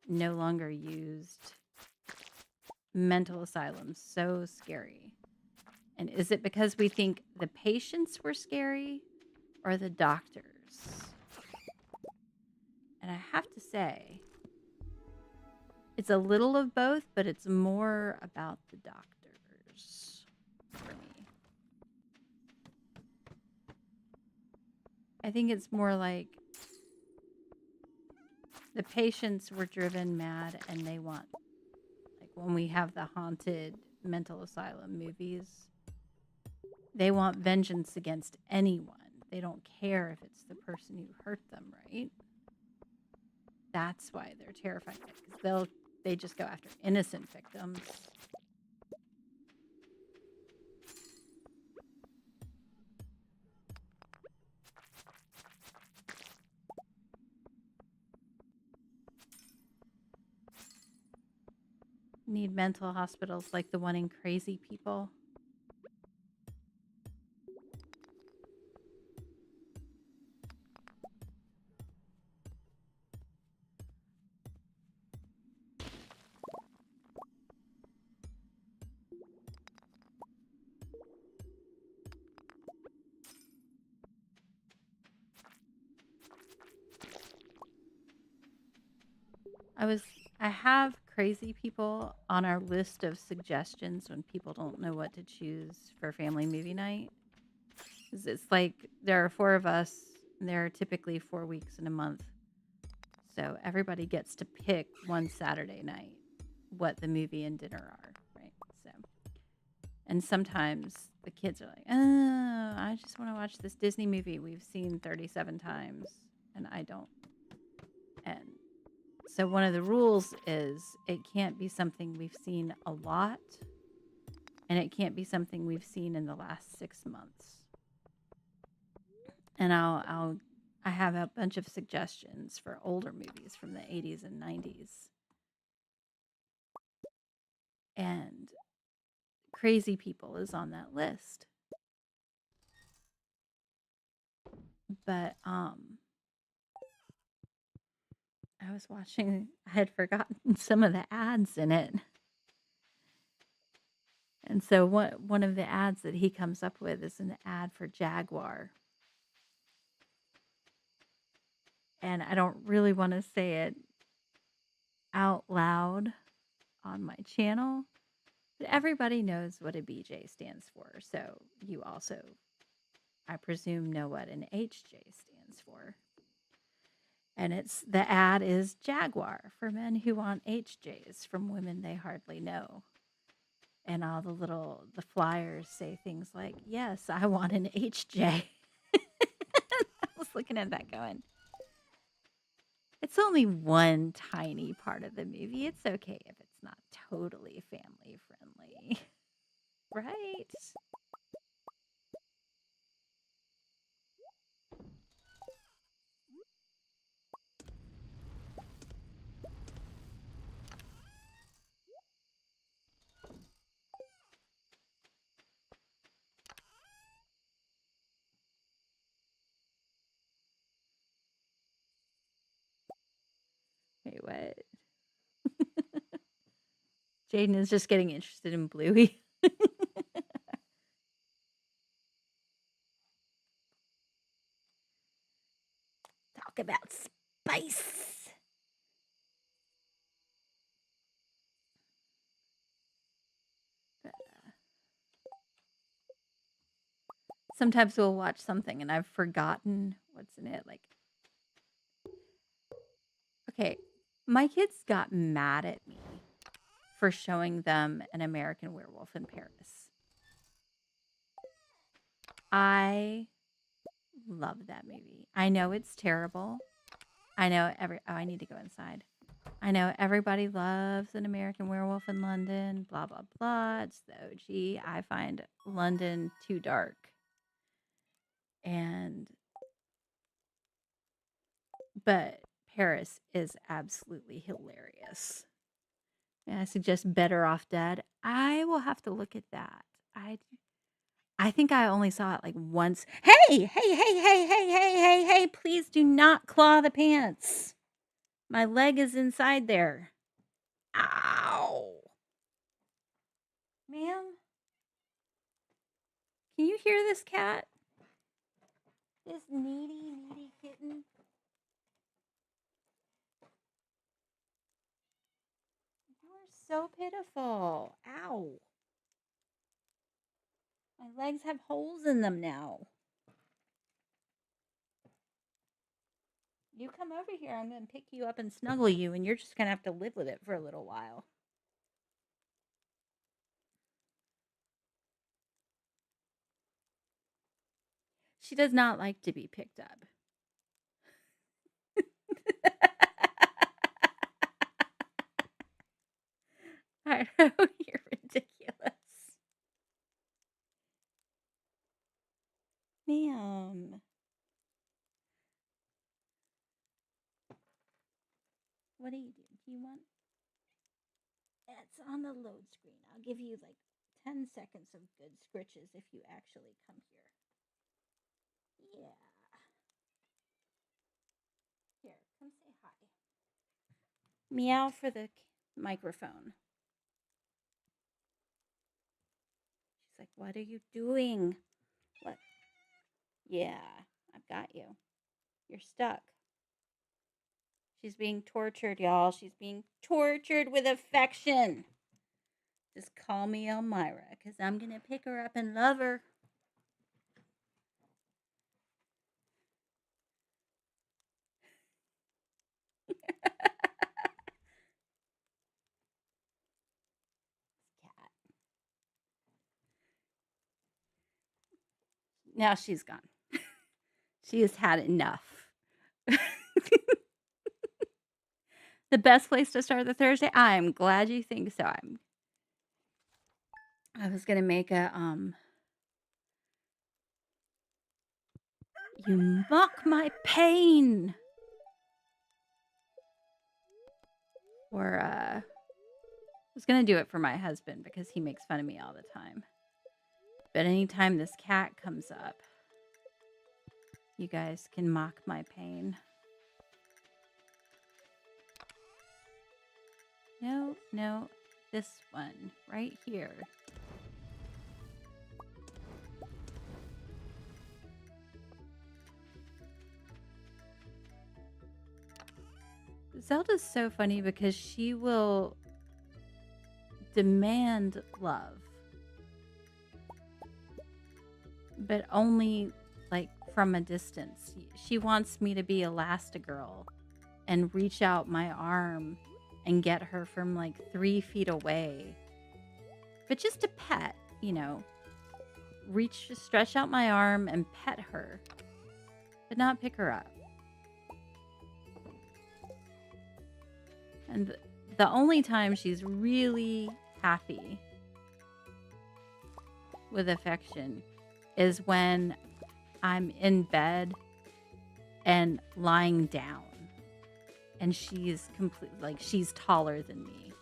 no longer used mental asylums so scary? And is it because we think the patients were scary or the doctors? And I have to say, it's a little of both, but it's more about the doctors for me. I think it's more like the patients were driven mad and they want, like when we have the haunted mental asylum movies, they want vengeance against anyone. They don't care if it's the person who hurt them, right? That's why they're terrified, because they just go after innocent victims. Need mental hospitals like the one in Crazy People. I have Crazy People on our list of suggestions when people don't know what to choose for family movie night. It's like there are 4 of us, and there are typically 4 weeks in a month. So everybody gets to pick one Saturday night what the movie and dinner are, right? So, and sometimes the kids are like, "Oh, I just want to watch this Disney movie we've seen 37 times," and I don't. And so one of the rules is it can't be something we've seen a lot, and it can't be something we've seen in the last 6 months. And I have a bunch of suggestions for older movies from the 80s and 90s. And Crazy People is on that list. But I was watching, I had forgotten some of the ads in it. And so one of the ads that he comes up with is an ad for Jaguar. And I don't really want to say it out loud on my channel, but everybody knows what a BJ stands for. So you also, I presume, know what an HJ stands for. And the ad is Jaguar for men who want HJs from women they hardly know. And all the flyers say things like, "Yes, I want an HJ." I was looking at that going, it's only one tiny part of the movie. It's okay if it's not totally family friendly. Right? Wait, what? Jaden is just getting interested in Bluey. Talk about spice. Sometimes we'll watch something and I've forgotten what's in it. Like, okay, my kids got mad at me for showing them An American Werewolf in Paris. I love that movie. I know it's terrible. I know I need to go inside. I know everybody loves An American Werewolf in London, blah, blah, blah. It's the OG. I find London too dark. But Paris is absolutely hilarious. And I suggest Better Off Dead. I will have to look at that. I think I only saw it like once. Hey, please do not claw the pants. My leg is inside there. Ow. Ma'am? Can you hear this cat? This needy kitten? You are so pitiful. Ow. My legs have holes in them now. You come over here, I'm going to pick you up and snuggle you, and you're just going to have to live with it for a little while. She does not like to be picked up. I know, you're ridiculous. Ma'am. What are you doing? Do you want? It's on the load screen. I'll give you like 10 seconds of good scritches if you actually come here. Yeah. Here, come say hi. Meow for the microphone. She's like, what are you doing? What? Yeah, I've got you. You're stuck. She's being tortured, y'all. She's being tortured with affection. Just call me Elmira, because I'm going to pick her up and love her. Cat. Now she's gone. She has had enough. The best place to start the Thursday? I'm glad you think so. I was going to make a, you mock my pain. Or, I was going to do it for my husband because he makes fun of me all the time. But anytime this cat comes up, you guys can mock my pain. No, this one right here. Zelda's so funny because she will demand love, but only like from a distance. She wants me to be Elastigirl and reach out my arm and get her from like 3 feet away. But just a pet, you know. Stretch out my arm and pet her, but not pick her up. And the only time she's really happy with affection is when I'm in bed and lying down. And she's she's taller than me.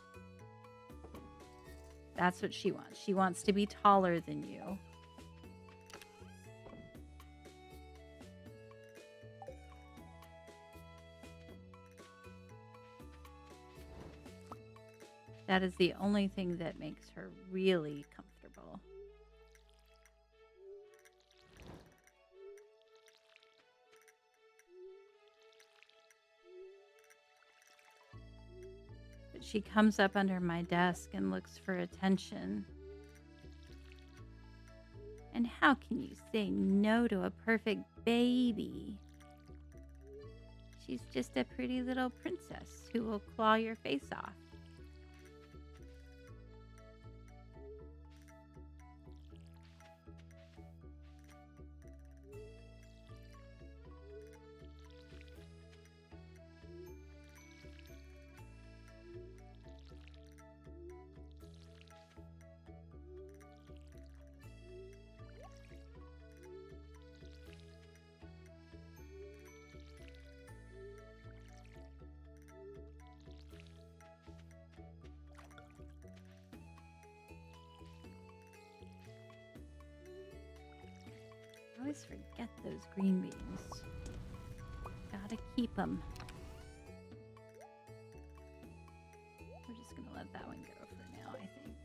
That's what she wants. She wants to be taller than you. That is the only thing that makes her really comfortable. But she comes up under my desk and looks for attention. And how can you say no to a perfect baby? She's just a pretty little princess who will claw your face off. I always forget those green beans. Gotta keep them. We're just gonna let that one go for now, I think.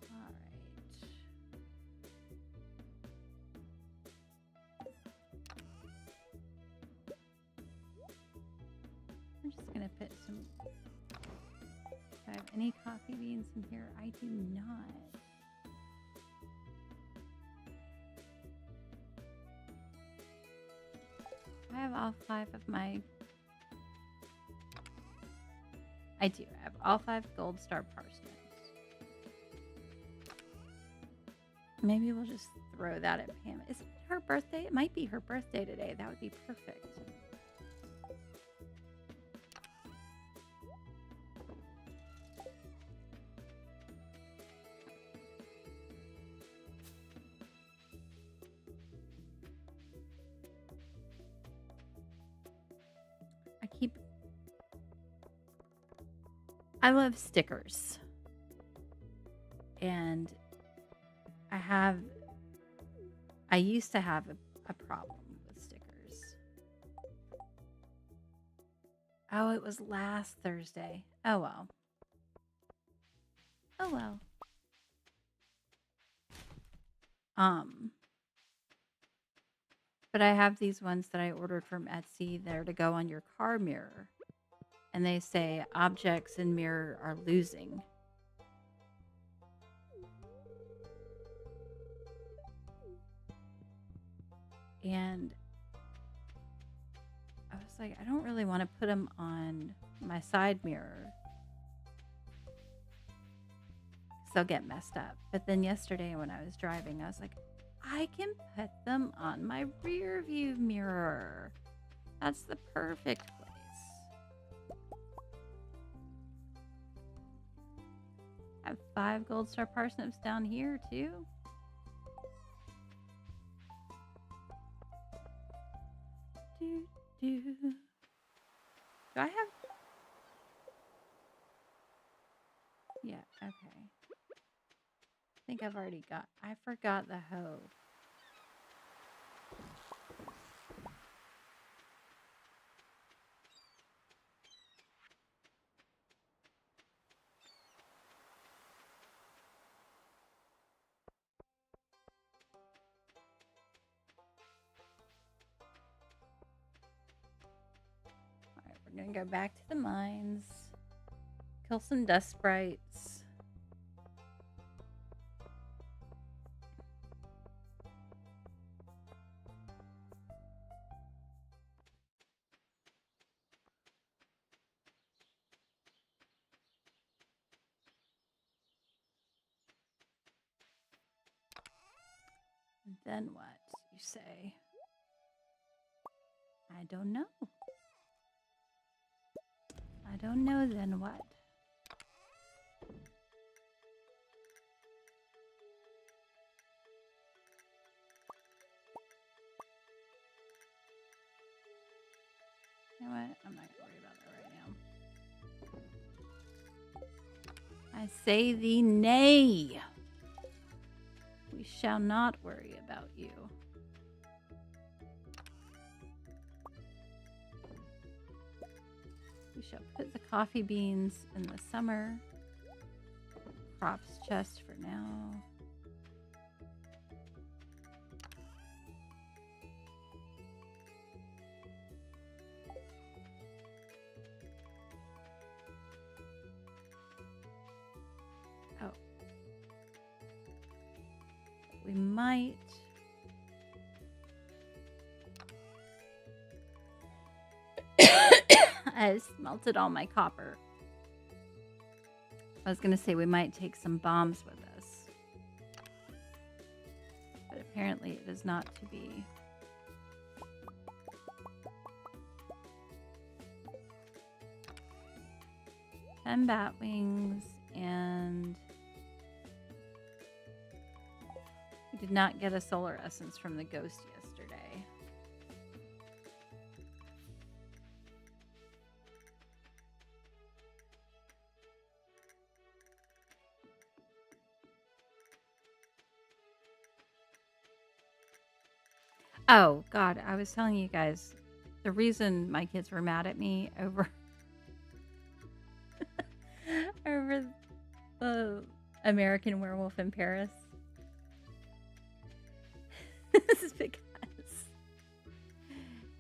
All right. I'm just gonna put some. Do I have any coffee beans in here? I do not. I have all 5 of my. I do. I have all 5 gold star parsnips. Maybe we'll just throw that at Pam. Is it her birthday? It might be her birthday today. That would be perfect. I love stickers. And I used to have a problem with stickers. Oh, it was last Thursday. Oh, well. Oh, well. But I have these ones that I ordered from Etsy. They're to go on your car mirror. And they say objects in mirror are losing. And I was like, I don't really want to put them on my side mirror, because they'll get messed up. But then yesterday when I was driving, I was like, I can put them on my rear view mirror. That's the perfect place. I have 5 gold star parsnips down here too. Do I have? Yeah, okay. I think I've already got. I forgot the hoe. We're gonna go back to the mines, kill some dust sprites. And then what, you say? I don't know. I don't know, then what? You know what? I'm not gonna worry about that right now. I say thee nay. We shall not worry about you. shall put the coffee beans in the summer. Crops chest for now. Oh. We might... I smelted all my copper. I was going to say we might take some bombs with us. But apparently it is not to be. Ten bat wings, and we did not get a solar essence from the ghost yesterday. Oh, God, I was telling you guys, the reason my kids were mad at me over over the American Werewolf in Paris is because,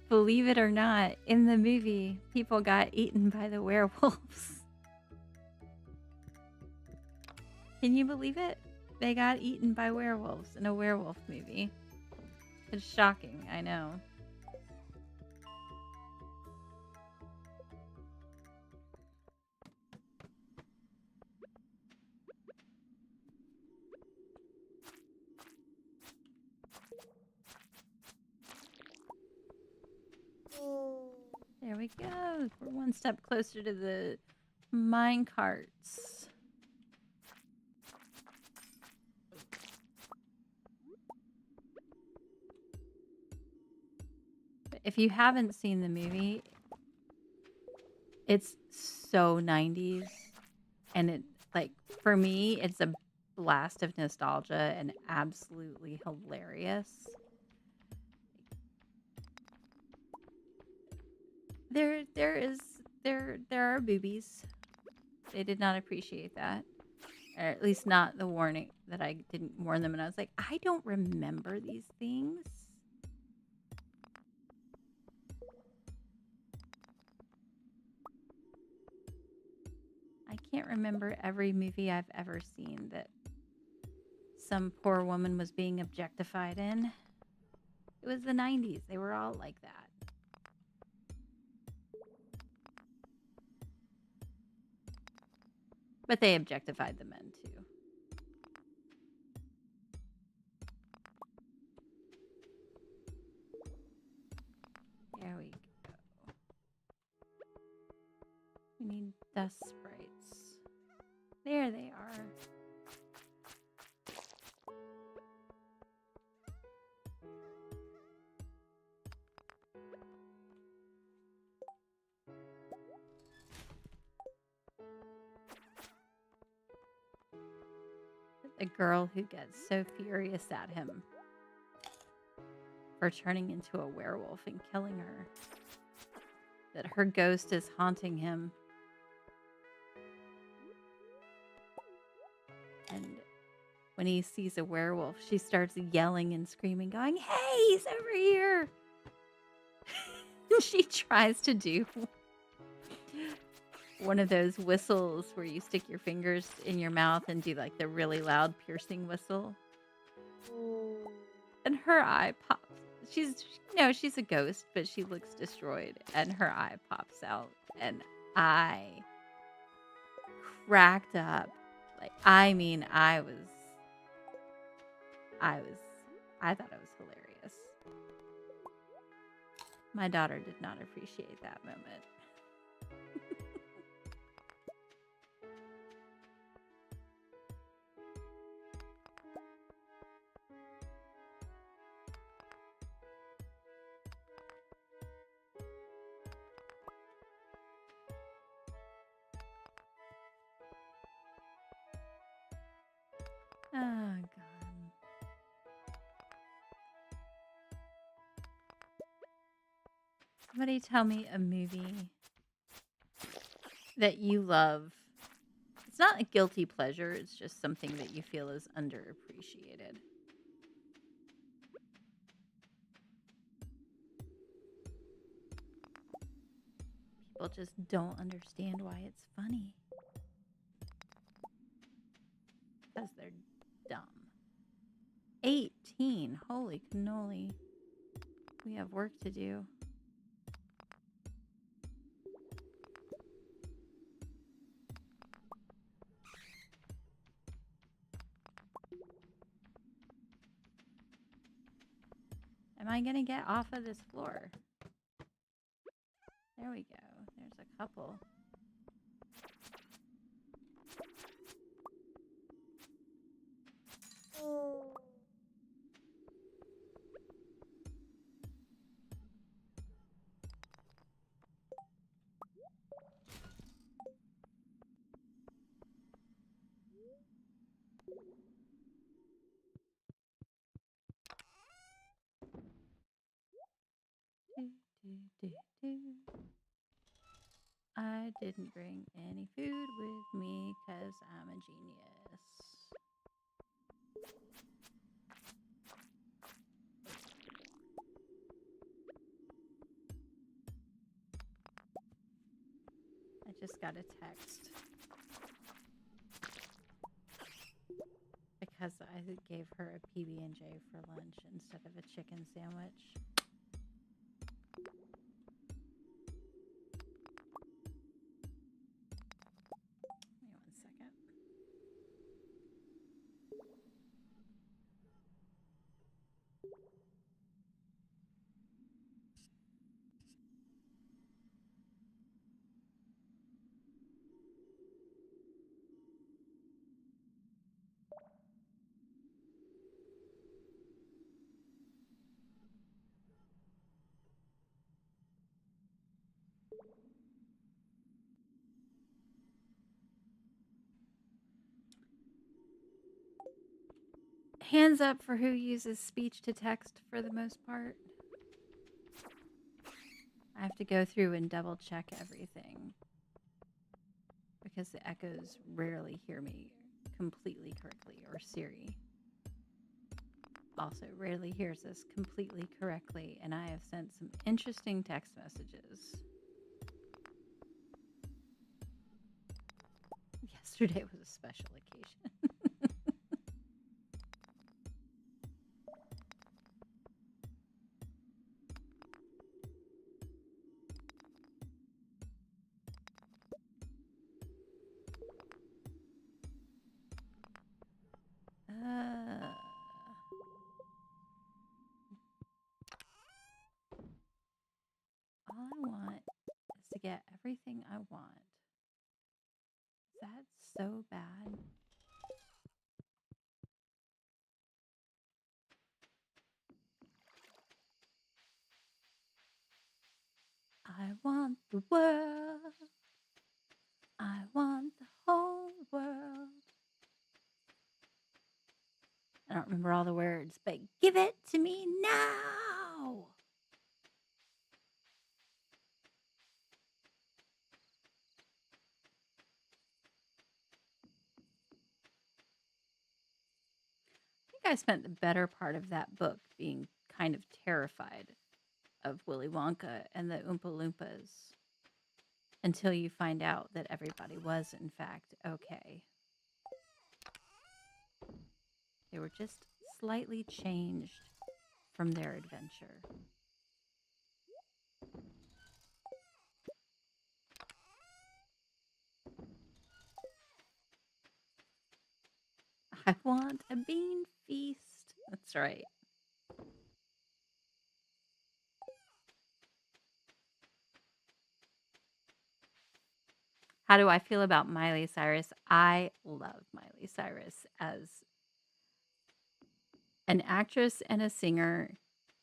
believe it or not, in the movie, people got eaten by the werewolves. Can you believe it? They got eaten by werewolves in a werewolf movie. It's shocking, I know. There we go. We're one step closer to the mine carts. If you haven't seen the movie, it's so 90s. And it, like, for me, it's a blast of nostalgia and absolutely hilarious. There are boobies. They did not appreciate that. Or at least not the warning that I didn't warn them. And I was like, I don't remember these things. I can't remember every movie I've ever seen that some poor woman was being objectified in. It was the 90s. They were all like that. But they objectified the men too. There we go. We need dust sprites. There they are. The girl who gets so furious at him for turning into a werewolf and killing her, that her ghost is haunting him. And when he sees a werewolf, she starts yelling and screaming, going, "Hey, he's over here!" She tries to do one of those whistles where you stick your fingers in your mouth and do like the really loud piercing whistle. And her eye pops. She's a ghost, but she looks destroyed, and her eye pops out, and I cracked up. Like, I thought it was hilarious. My daughter did not appreciate that moment. Oh, God. Somebody tell me a movie that you love. It's not a guilty pleasure, it's just something that you feel is underappreciated. People just don't understand why it's funny. Because they're dumb. 18. Holy cannoli. We have work to do. Am I going to get off of this floor? There we go. There's a couple. I didn't bring any food with me because I'm a genius. I just got a text because I gave her a PB&J for lunch instead of a chicken sandwich. Give me 1 second. Hands up for who uses speech to text for the most part. I have to go through and double check everything because the echoes rarely hear me completely correctly, or Siri also rarely hears us completely correctly, and I have sent some interesting text messages. Yesterday was a special occasion. All I want is to get everything I want. Is that so bad? I want the world. I want the whole world. I don't remember all the words, but give it to me now. I think I spent the better part of that book being kind of terrified of Willy Wonka and the Oompa Loompas until you find out that everybody was, in fact, okay. They were just slightly changed from their adventure. I want a bean feast. That's right. How do I feel about Miley Cyrus? I love Miley Cyrus as an actress and a singer.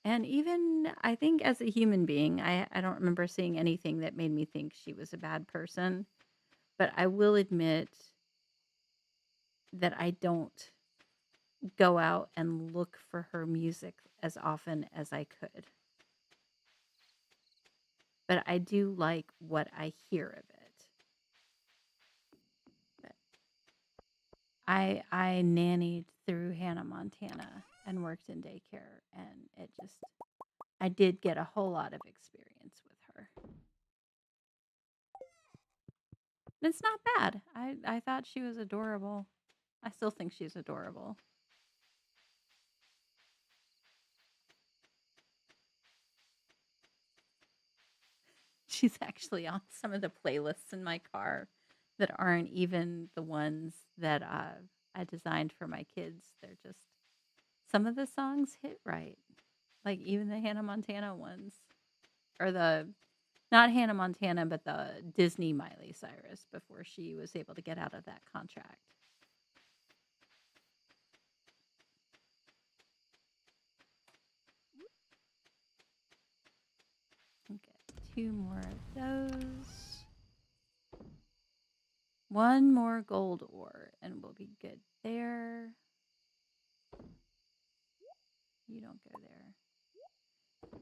And even, I think, as a human being, I don't remember seeing anything that made me think she was a bad person. But I will admit that I don't go out and look for her music as often as I could. But I do like what I hear of it. I nannied through Hannah Montana and worked in daycare, and it just I did get a whole lot of experience with her. It's not bad. I thought she was adorable. I still think she's adorable. She's actually on some of the playlists in my car that aren't even the ones that I designed for my kids. They're just some of the songs hit right. Like even the Hannah Montana ones. Or the not Hannah Montana, but the Disney Miley Cyrus before she was able to get out of that contract. Get 2 more of those. 1 more gold ore and we'll be good there. You don't go there.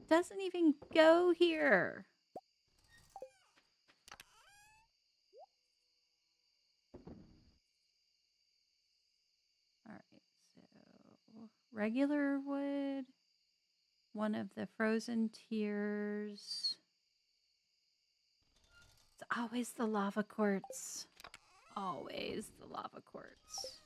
Doesn't even go here. All right, so regular wood, 1 of the frozen tears. It's always the lava quartz. Always the lava quartz.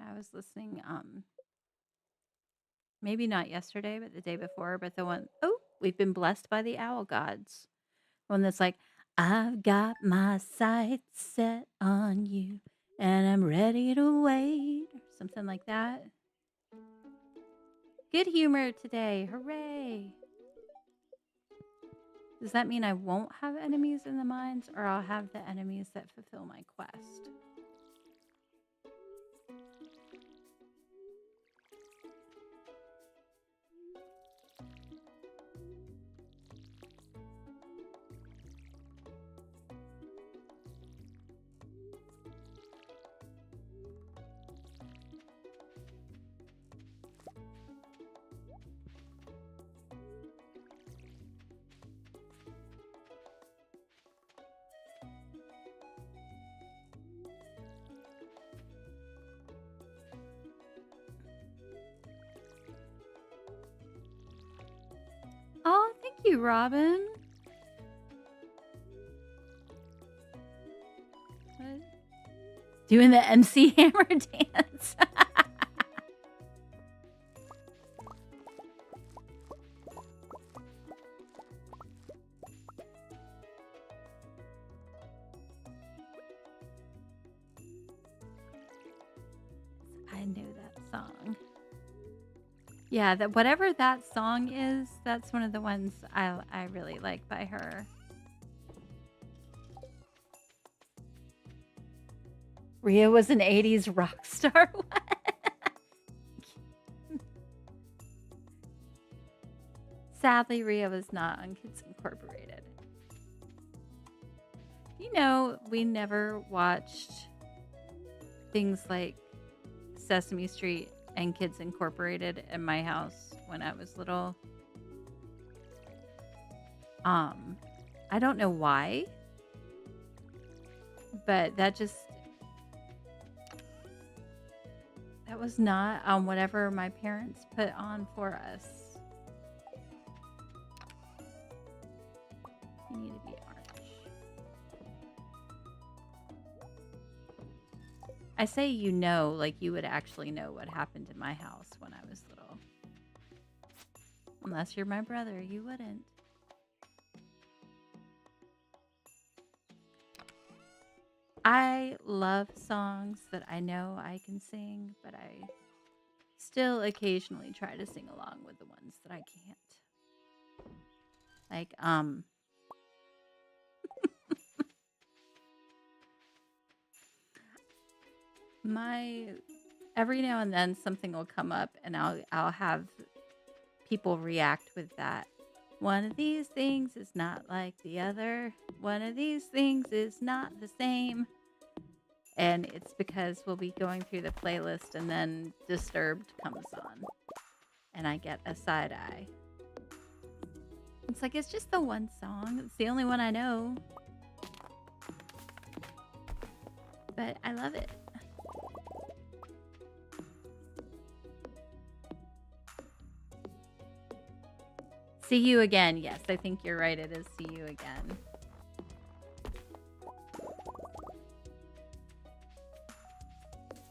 I was listening, maybe not yesterday, but the day before, but the one, oh, we've been blessed by the owl gods. One that's like, I've got my sights set on you and I'm ready to wait, or something like that. Good humor today. Hooray. Does that mean I won't have enemies in the mines, or I'll have the enemies that fulfill my quest? Oh, thank you, Robin. What? Doing the MC Hammer dance. I knew that song. Yeah, that whatever that song is, that's one of the ones I really like by her. Rhea was an 80s rock star. Sadly, Rhea was not on Kids Incorporated. You know, we never watched things like Sesame Street and Kids Incorporated in my house when I was little. I don't know why, but that was not on whatever my parents put on for us. You need to be orange. I say you know, like you would actually know what happened in my house when I was little. Unless you're my brother, you wouldn't. I love songs that I know I can sing, but I still occasionally try to sing along with the ones that I can't. Like, every now and then something will come up and I'll have people react with that. One of these things is not like the other. One of these things is not the same. And it's because we'll be going through the playlist and then Disturbed comes on. and I get a side eye. It's like, it's just the one song. It's the only one I know. But I love it. See you again. Yes, I think you're right. It is see you again.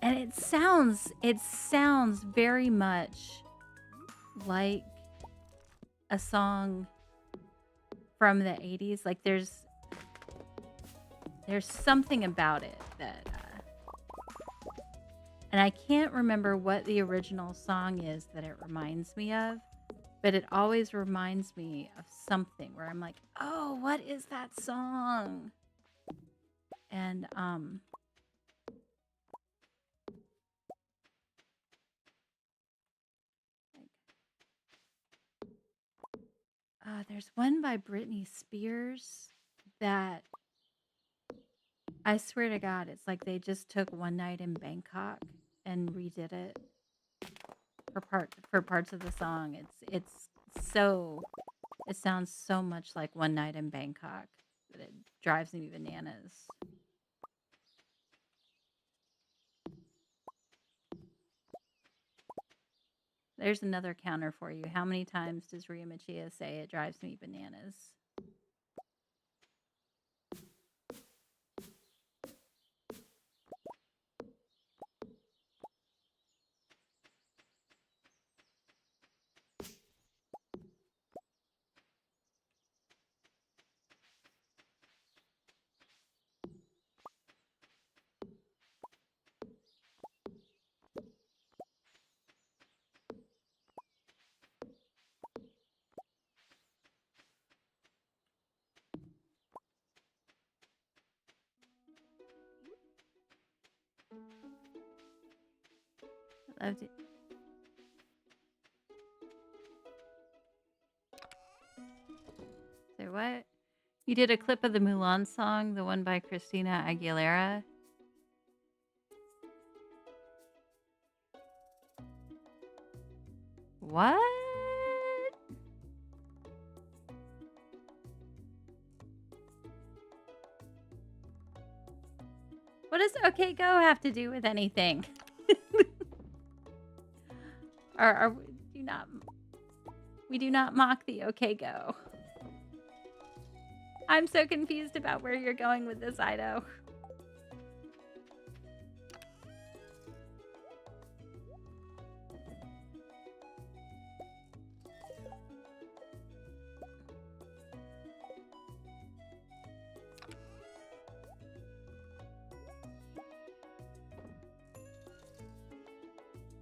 And it sounds very much like a song from the 80s. Like there's something about it that and I can't remember what the original song is that it reminds me of, but it always reminds me of something where I'm like, "Oh, what is that song?" And there's one by Britney Spears that I swear to God, it's like they just took One Night in Bangkok and redid it for parts of the song. It sounds so much like One Night in Bangkok that it drives me bananas. There's another counter for you. How many times does Ria Machia say it drives me bananas? Loved it. So what? You did a clip of the Mulan song, the one by Christina Aguilera. What? What does OK Go have to do with anything? We do not mock the OK Go. I'm so confused about where you're going with this, Ido.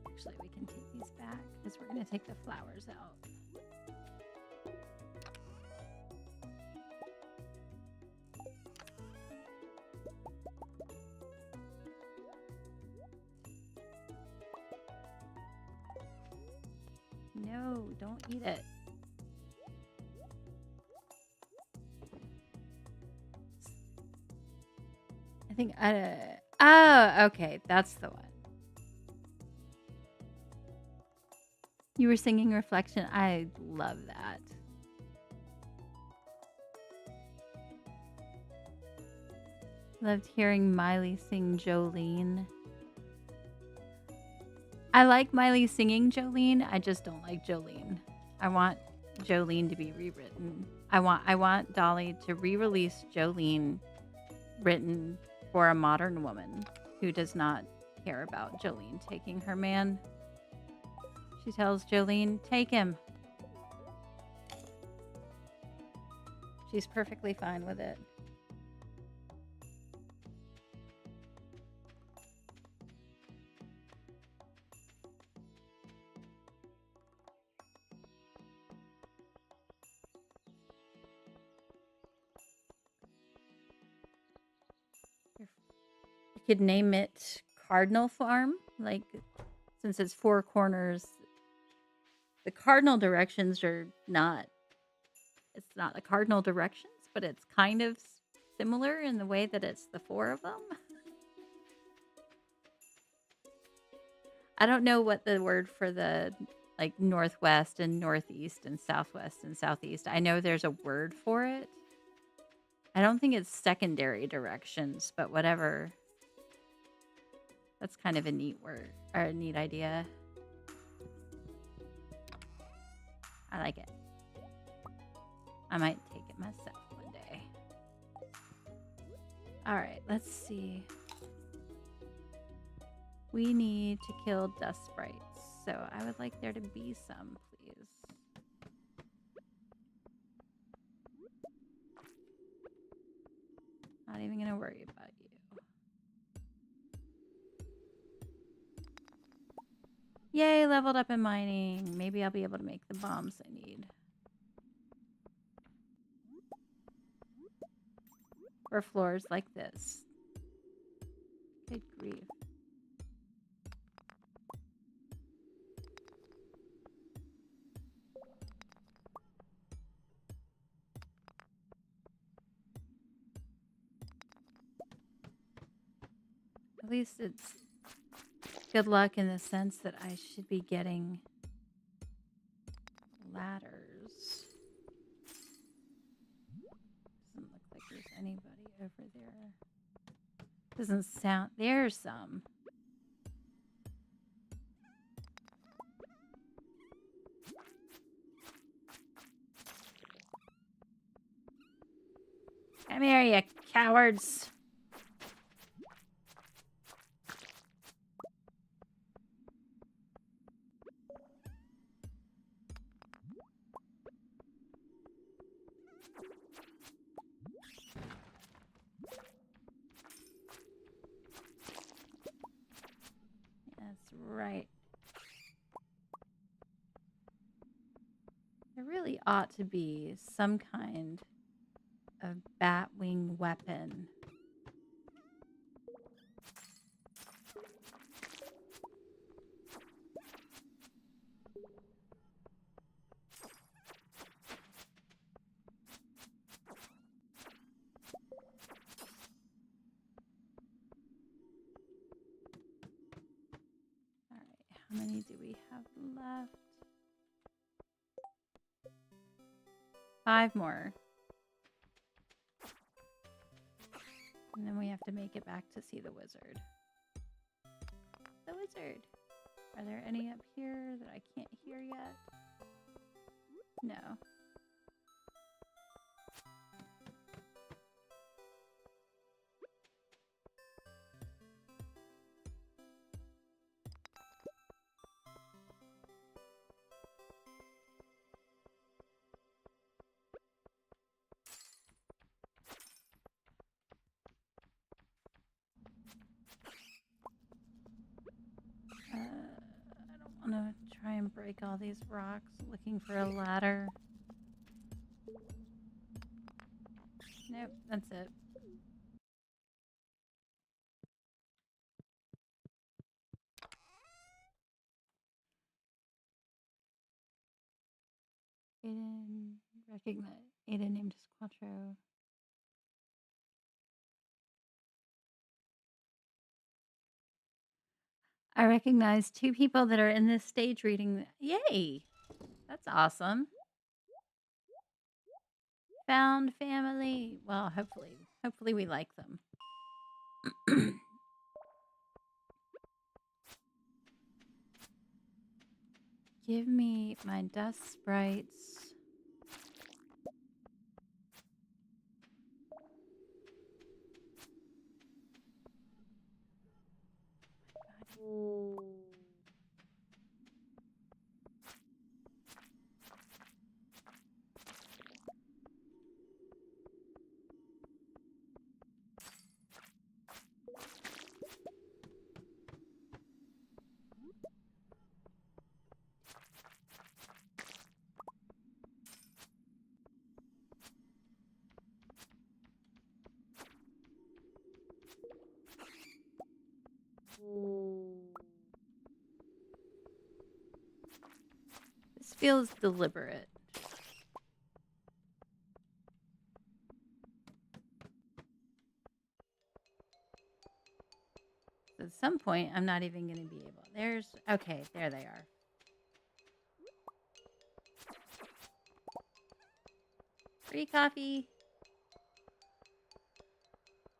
Actually, we can take these back because we're going to take the flowers out. No, don't eat it. I think, oh, okay, that's the one. You were singing Reflection. I love that. Loved hearing Miley sing Jolene. I like Miley singing Jolene. I just don't like Jolene. I want Jolene to be rewritten. I want Dolly to re-release Jolene written for a modern woman who does not care about Jolene taking her man. She tells Jolene, take him. She's perfectly fine with it. You could name it Cardinal Farm, like since it's four corners. The cardinal directions are not, it's not the cardinal directions, but it's kind of similar in the way that it's the four of them. I don't know what the word for the like northwest and northeast and southwest and southeast. I know there's a word for it. I don't think it's secondary directions, but whatever. That's kind of a neat word or a neat idea. I like it. I might take it myself one day. All right, let's see. We need to kill dust sprites, so I would like there to be some, please. Not even gonna worry about you. Yay, leveled up in mining. Maybe I'll be able to make the bombs I need. For floors like this. Good grief. At least it's good luck in the sense that I should be getting ladders. Doesn't look like there's anybody over there. Doesn't sound... There's some. Come here, you cowards. That's right. There really ought to be some kind of batwing weapon. How many do we have left? 5 more. And then we have to make it back to see the wizard. The wizard. Are there any up here that I can't hear yet? No. I don't want to try and break all these rocks looking for a ladder. Nope, that's it. Aiden, recognize. Aiden named Squatro. I recognize 2 people that are in this stage reading. Yay! That's awesome. Found family. Well, hopefully we like them. Give me my dust sprites. This feels deliberate. At some point, I'm not even going to be able... Okay, there they are. Free coffee.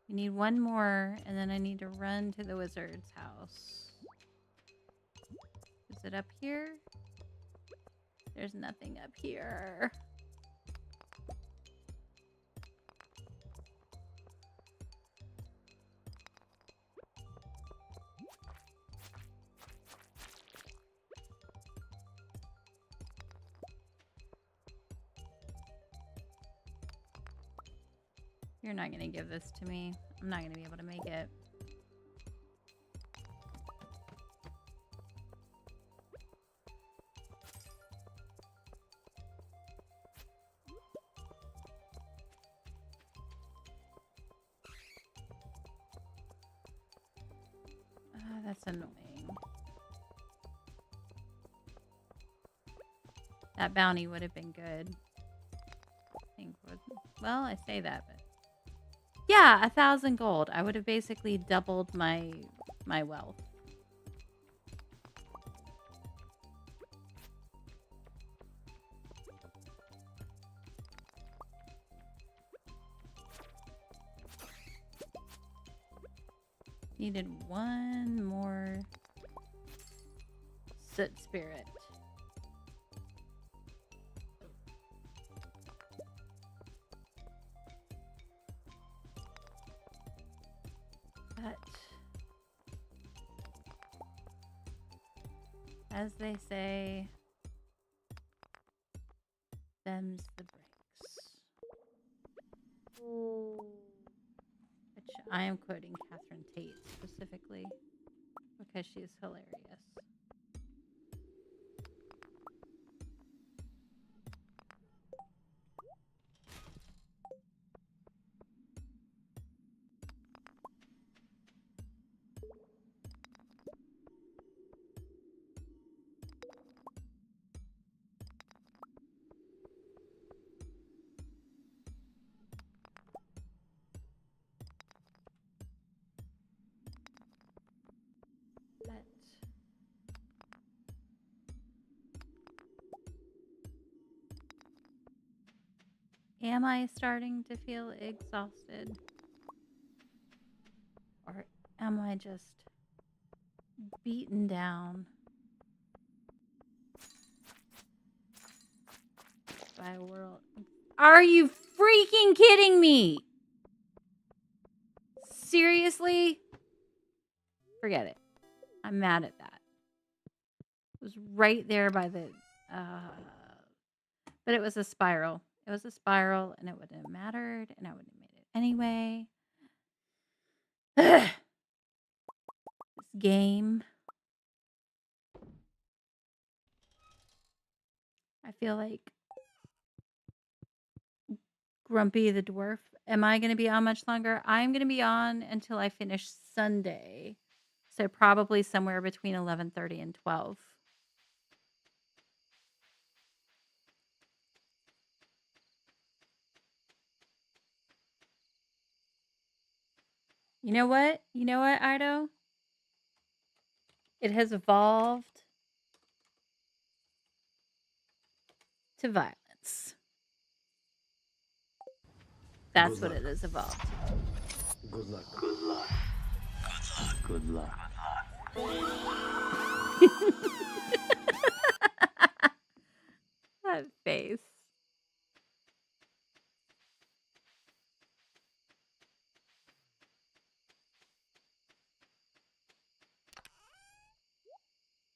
We need one more, and then I need to run to the wizard's house. Is it up here? There's nothing up here. You're not going to give this to me. I'm not going to be able to make it. That's annoying. That bounty would have been good. I think would. Well, I say that, but yeah, 1,000 gold. I would have basically doubled my wealth. Needed one more soot spirit. But as they say, them's the breaks. Which I am quoting Catherine Tate specifically because she's hilarious. Am I starting to feel exhausted? Or am I just beaten down by a world? Are you freaking kidding me? Seriously? Forget it. I'm mad at that. It was right there by the... but it was a spiral. It was a spiral, and it wouldn't have mattered, and I wouldn't have made it anyway. This game. I feel like Grumpy the Dwarf. Am I going to be on much longer? I'm going to be on until I finish Sunday. So probably somewhere between 11:30 and 12. You know what? You know what, Ido? It has evolved to violence. That's what it has evolved to. Good luck. Good luck. Good luck. That face.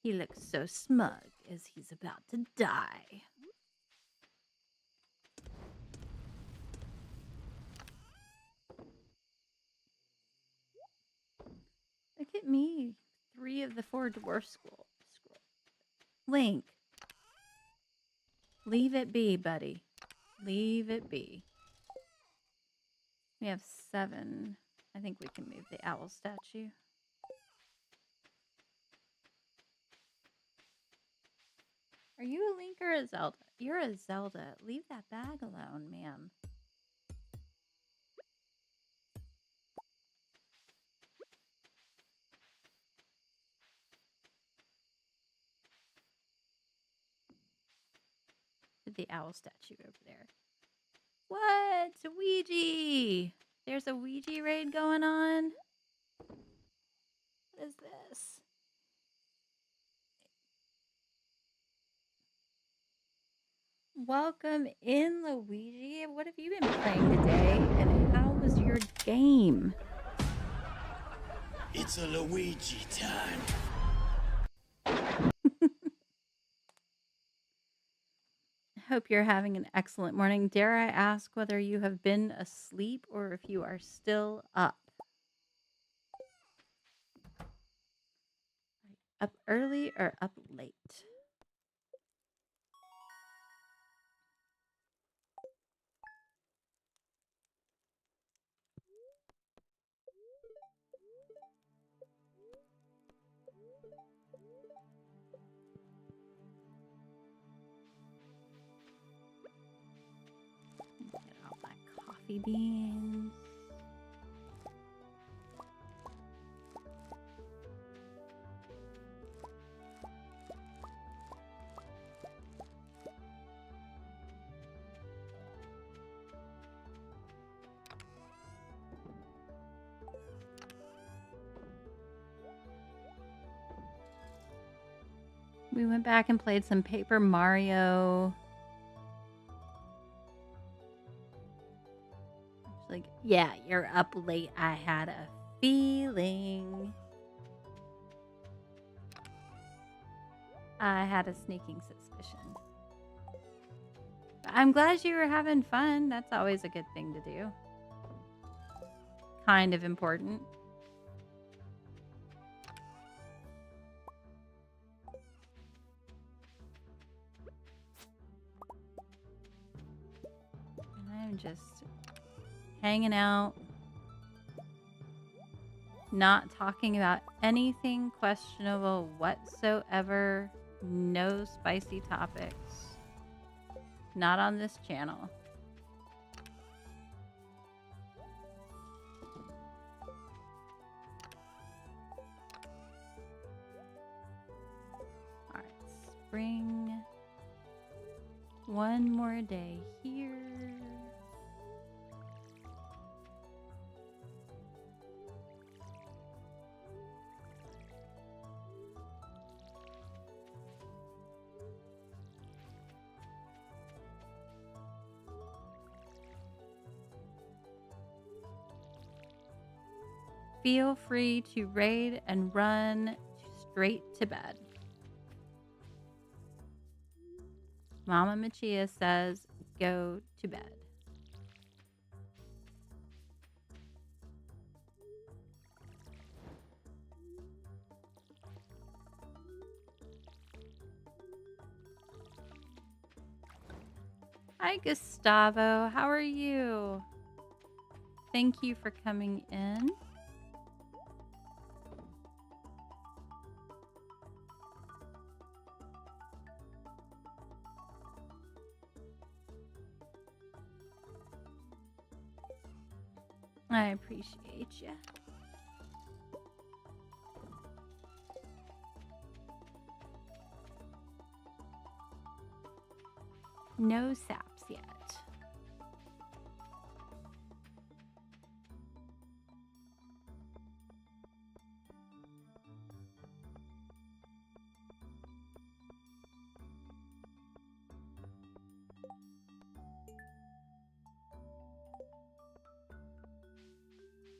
He looks so smug as he's about to die. Look at me. 3 of the 4 dwarf school. Link. Leave it be, buddy. Leave it be. We have 7. I think we can move the owl statue. Are you a Link or a Zelda? You're a Zelda. Leave that bag alone, ma'am. Put the owl statue over there. What? Ouija! There's a Ouija raid going on? What is this? Welcome in, Luigi. What have you been playing today? And how was your game? It's a Luigi time. Hope you're having an excellent morning. Dare I ask whether you have been asleep or if you are still up? Up early or up late? Get out my coffee beans. We went back and played some Paper Mario. Like, yeah, you're up late. I had a feeling. I had a sneaking suspicion. But I'm glad you were having fun. That's always a good thing to do. Kind of important. I'm just hanging out, not talking about anything questionable whatsoever. No spicy topics. Not on this channel. All right, spring. One more day here. Feel free to raid and run straight to bed. Mama Machia says, go to bed. Hi, Gustavo. How are you? Thank you for coming in. I appreciate you. No saps yet.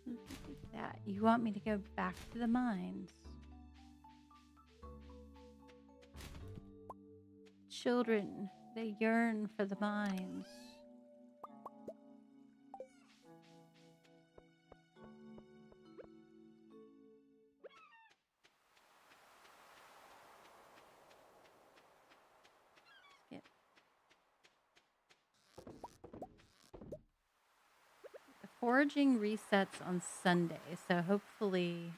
Look at that. You want me to go back to the mines? Children, they yearn for the mines. Skip. The foraging resets on Sunday, so hopefully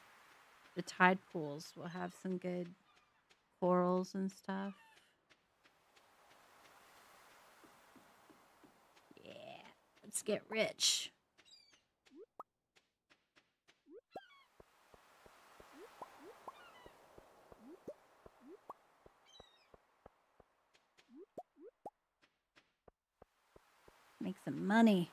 the tide pools will have some good corals and stuff. Yeah, let's get rich. make some money.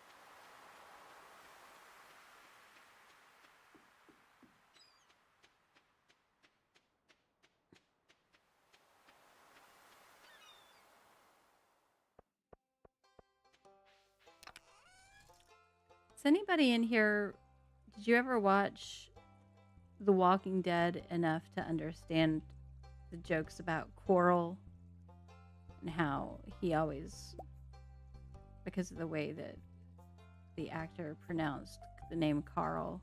Is anybody in here, did you ever watch The Walking Dead enough to understand the jokes about Coral and how he always, because of the way that the actor pronounced the name Carl,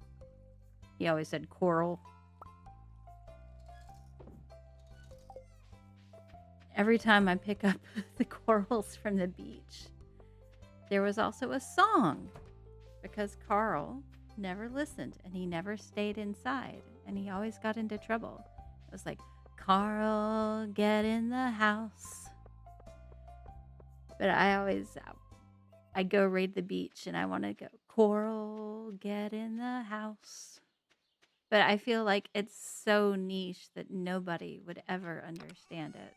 he always said Coral? Every time I pick up the corals from the beach, there was also a song because Carl never listened and he never stayed inside and he always got into trouble. It was like, Carl, get in the house. But I go raid the beach and I want to go, Coral, get in the house. But I feel like it's so niche that nobody would ever understand it.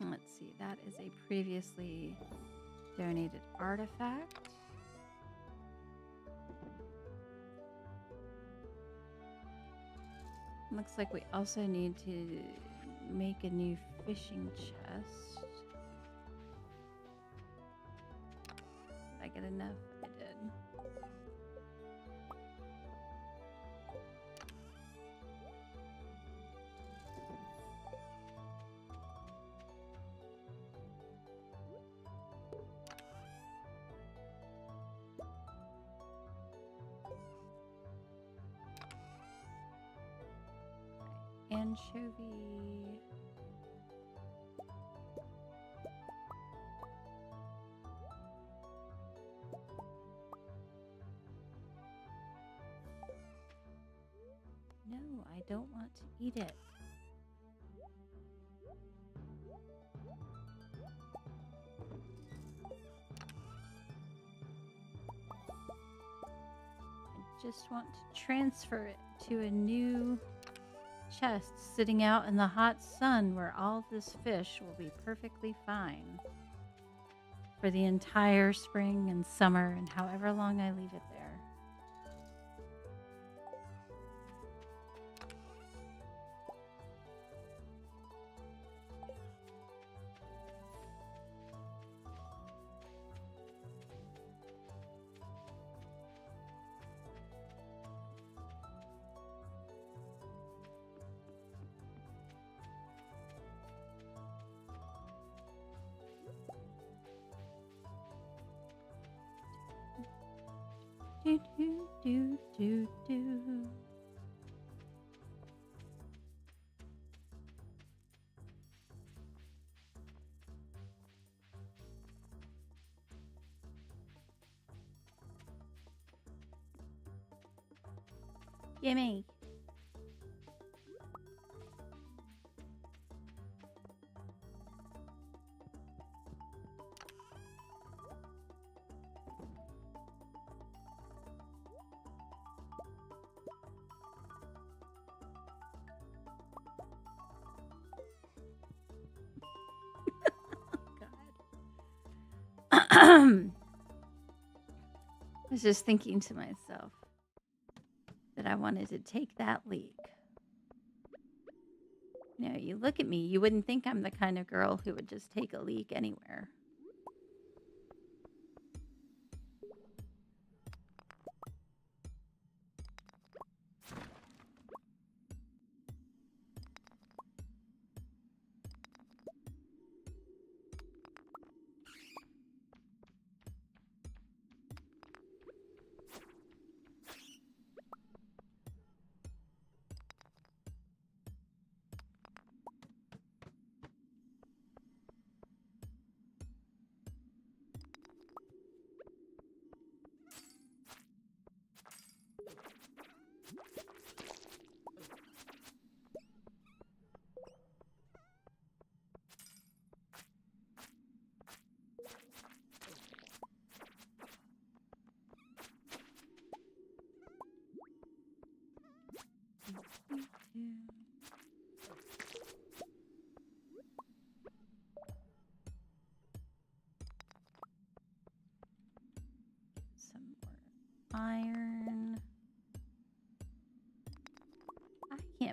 Let's see, that is a previously donated artifact. Looks like we also need to make a new fishing chest. Did I get enough? I did. Anchovy. No, I don't want to eat it. I just want to transfer it to a new chest sitting out in the hot sun where all this fish will be perfectly fine for the entire spring and summer and however long I leave it there. Do, do, do, do, do. Gimme. I was just thinking to myself that I wanted to take that leak. You know, you look at me, you wouldn't think I'm the kind of girl who would just take a leak anywhere.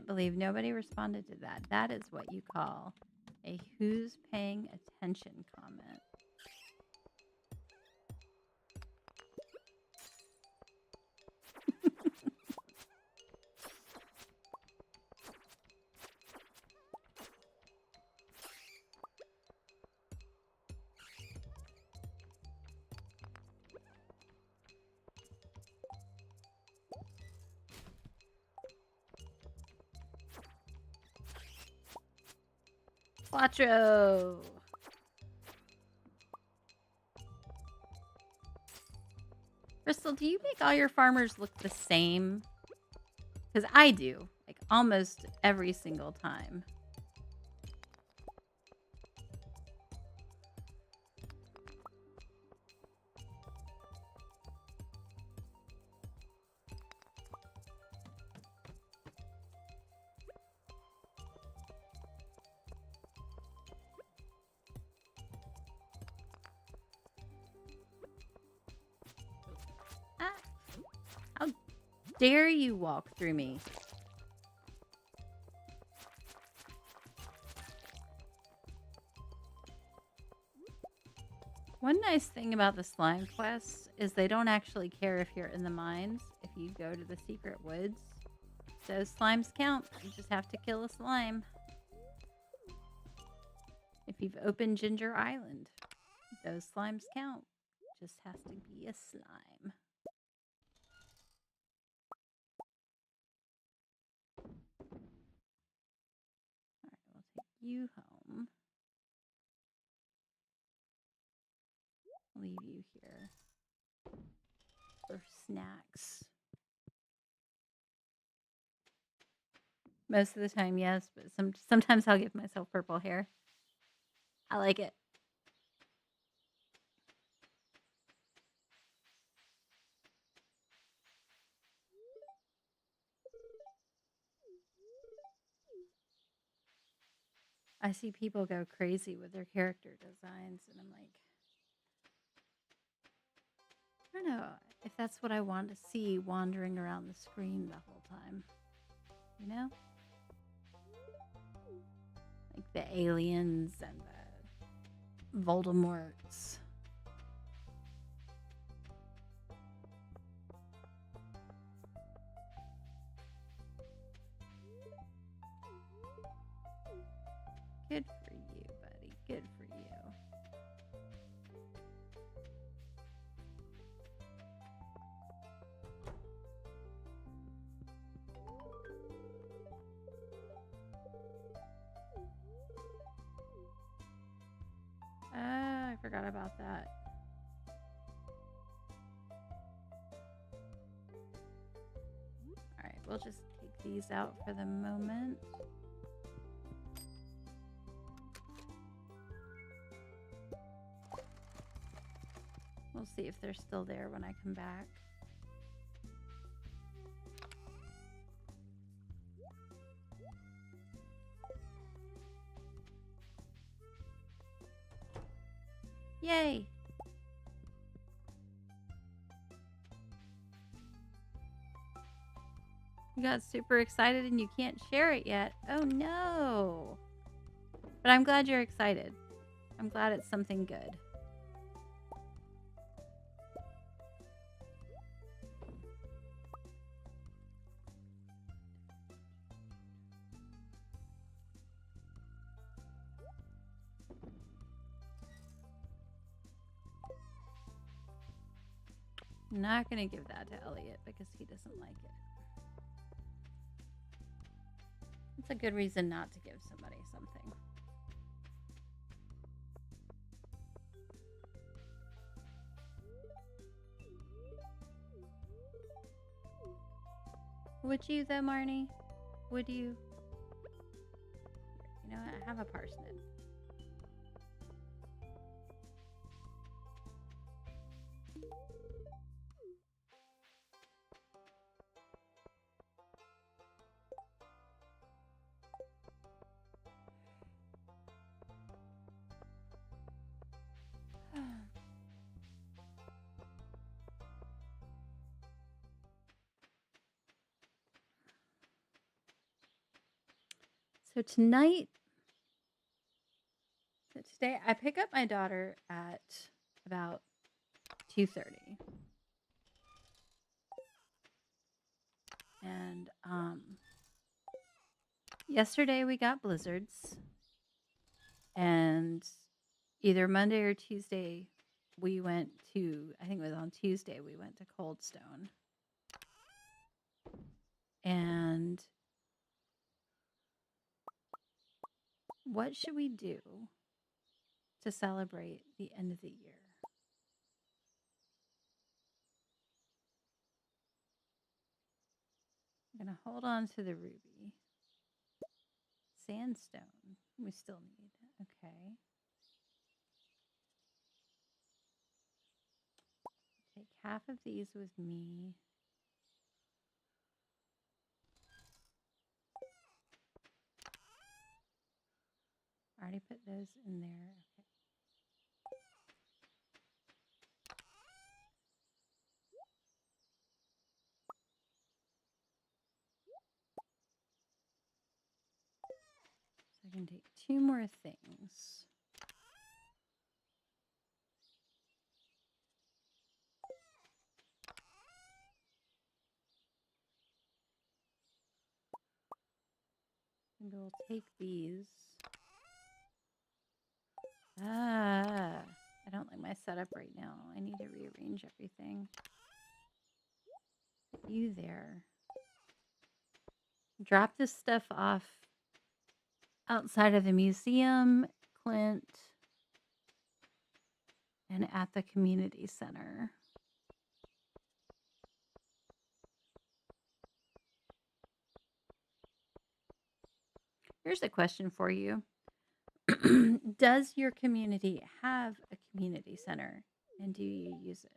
can't believe nobody responded to that. That is what you call a who's paying attention comment. Quattro. Crystal, do you make all your farmers look the same? Because I do, like almost every single time. How dare you walk through me? One nice thing about the slime quests is they don't actually care if you're in the mines. If you go to the secret woods, those slimes count. You just have to kill a slime. If you've opened Ginger Island, those slimes count. Just has to be a slime. Alright, we'll take you home. Leave you here for snacks. Most of the time, yes, but sometimes I'll give myself purple hair. I like it. I see people go crazy with their character designs, and I'm like, I don't know if that's what I want to see wandering around the screen the whole time. You know? Like the aliens and the Voldemorts. Good for you, buddy. Good for you. I forgot about that. Alright, we'll just take these out for the moment. We'll see if they're still there when I come back. Yay! You got super excited and you can't share it yet. Oh no! But I'm glad you're excited. I'm glad it's something good. I'm not going to give that to Elliot because he doesn't like it. It's a good reason not to give somebody something. Would you though, Marnie? Would you? You know what? I have a parsnip. So tonight, so today, I pick up my daughter at about 2:30. And yesterday we got blizzards. And either Monday or Tuesday, we went to, I think it was on Tuesday, we went to Coldstone. And what should we do to celebrate the end of the year? I'm going to hold on to the ruby. Sandstone, we still need. Okay. Take half of these with me. I already put those in there. Okay. So I can take 2 more things. Maybe we'll take these. I don't like my setup right now. I need to rearrange everything. Put you there. Drop this stuff off outside of the museum, Clint, and at the community center. Here's a question for you. Does your community have a community center, and do you use it?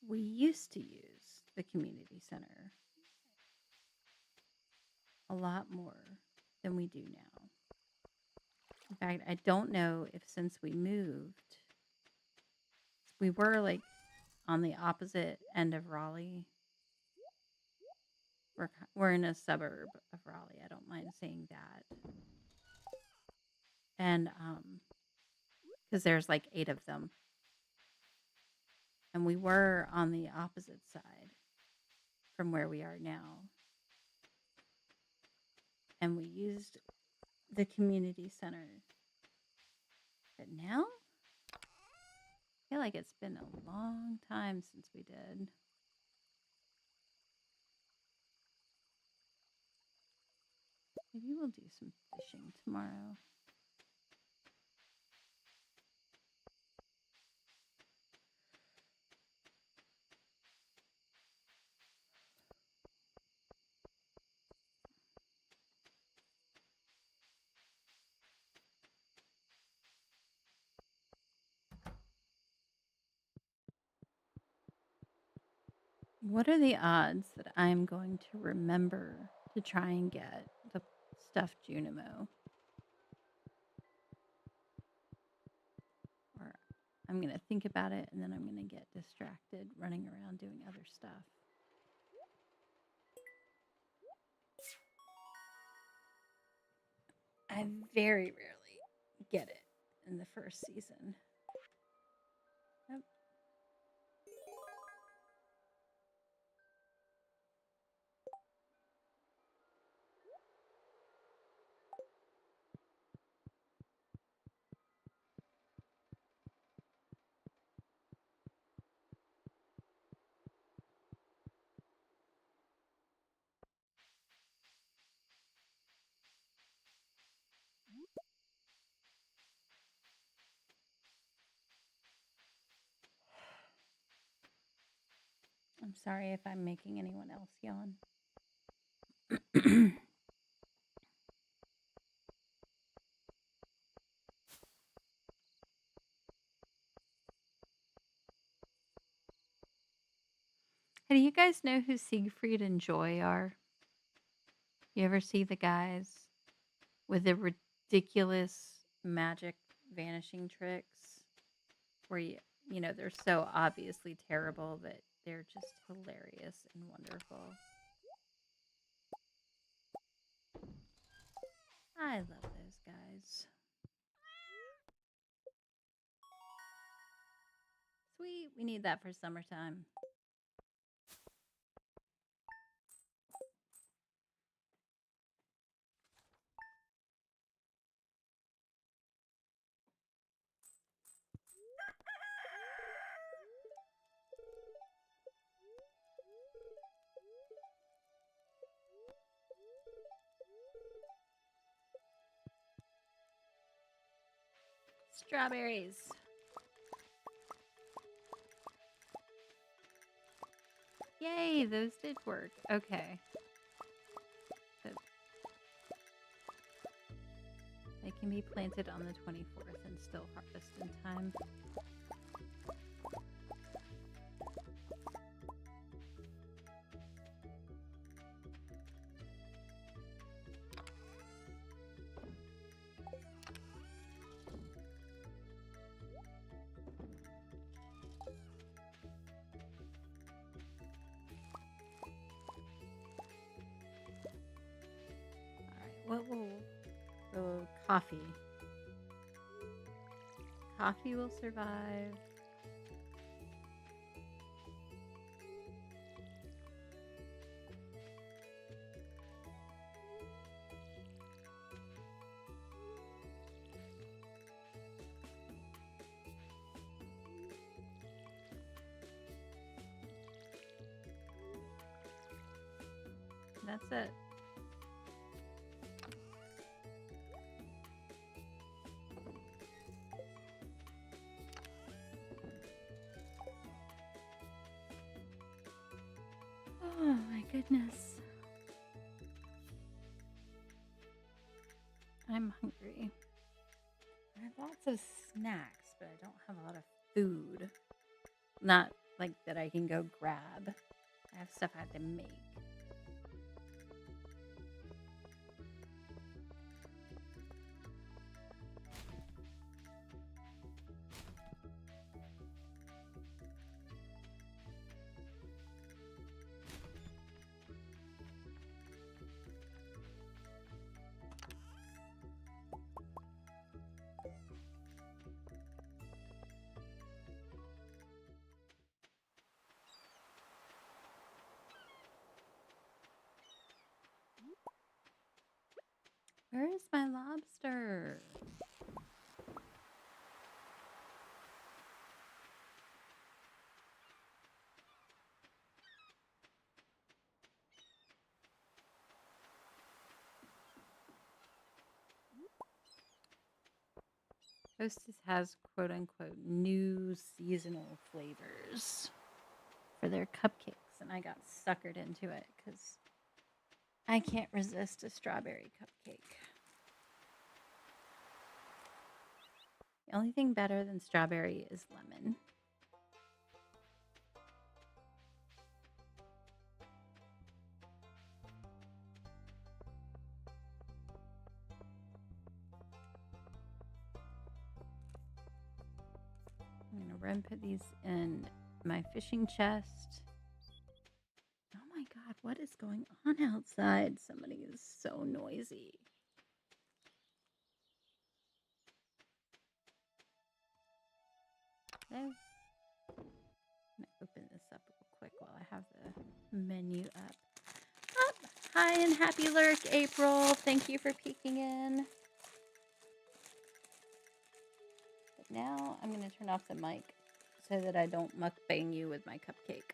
We used to use the community center a lot more than we do now. In fact, I don't know if since we moved, we were like on the opposite end of Raleigh. We're in a suburb of Raleigh. I don't mind saying that. And because there's like 8 of them. And we were on the opposite side from where we are now. And we used the community center. But now, I feel like it's been a long time since we did. Maybe we'll do some fishing tomorrow. What are the odds that I'm going to remember to try and get the stuffed Junimo? Or I'm going to think about it and then I'm going to get distracted running around doing other stuff. I very rarely get it in the first season. Yep. I'm sorry if I'm making anyone else yawn. Hey, do you guys know who Siegfried and Joy are? You ever see the guys with the ridiculous magic vanishing tricks where you know, they're so obviously terrible, but they're just hilarious and wonderful. I love those guys. Sweet, we need that for summertime. Strawberries. Yay, those did work. Okay. So they can be planted on the 24th and still harvest in time. What will coffee? Coffee will survive. That's it. Oh my goodness. I'm hungry. I have lots of snacks, but I don't have a lot of food. Not like that I can go grab. I have stuff I have to make. Where is my lobster? Hostess has quote unquote new seasonal flavors for their cupcakes, and I got suckered into it because I can't resist a strawberry cupcake. The only thing better than strawberry is lemon. I'm going to run put these in my fishing chest. Oh my God, what is going on outside? Somebody is so noisy. Hello? I'm going to open this up real quick while I have the menu up. Oh, hi and happy lurk, April. Thank you for peeking in. But now I'm going to turn off the mic so that I don't mukbang you with my cupcake.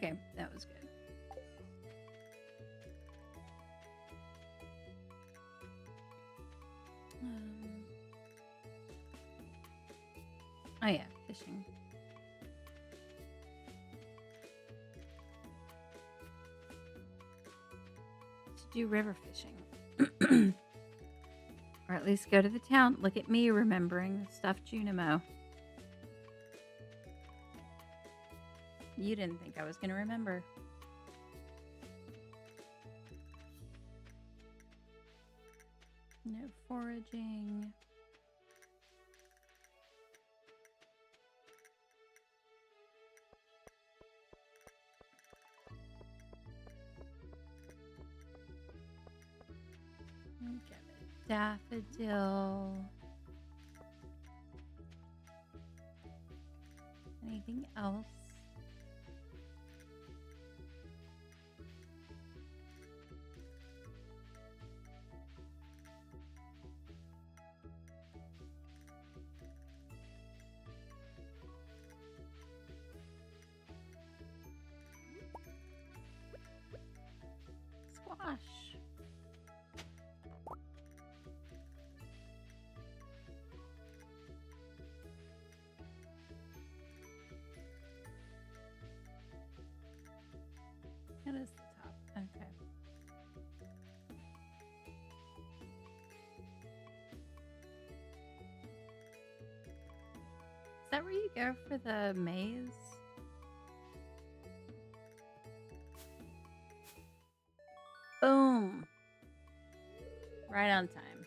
Okay, that was good. Oh yeah, fishing. To do river fishing. Or at least go to the town. Look at me remembering the stuffed Junimo. You didn't think I was going to remember. No foraging. Okay, daffodil. Anything else? Squash. That is the top. Okay. Is that where you go for the maze? Boom. Right on time.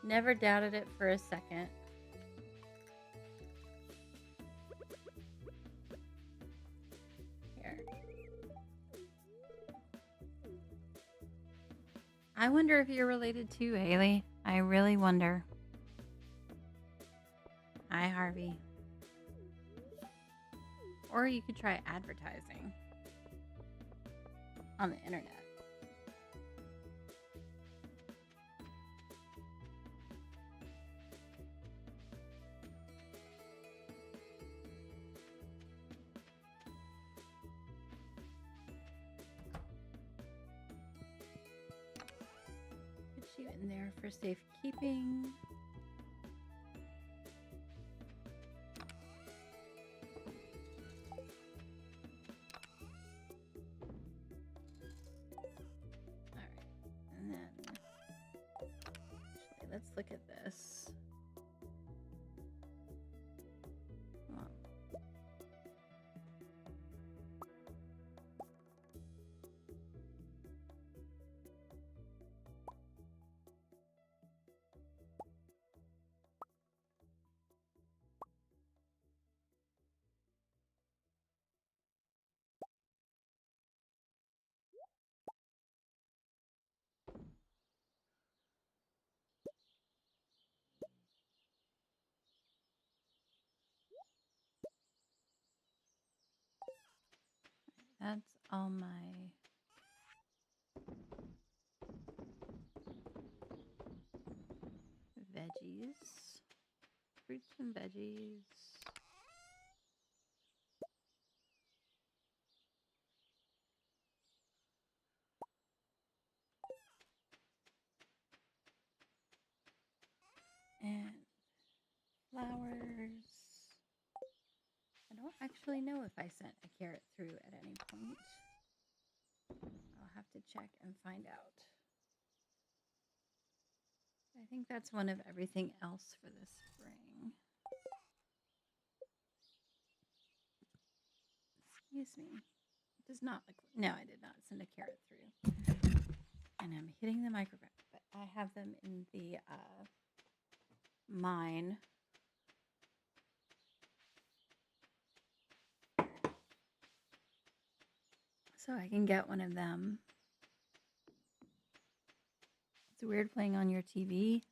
Never doubted it for a second. Here. I wonder if you're related to Haley. I really wonder. Hi, Harvey. Or you could try advertising on the internet. Put you in there for safekeeping. Let's look at this. Well, that's all my veggies, fruits and veggies. And flowers. I don't actually know if I sent a carrot through at any point. I'll have to check and find out. I think that's one of everything else for this spring. Excuse me. It does not look... No, I did not send a carrot through. And I'm hitting the microphone, but I have them in the mine. So I can get one of them. It's weird playing on your TV.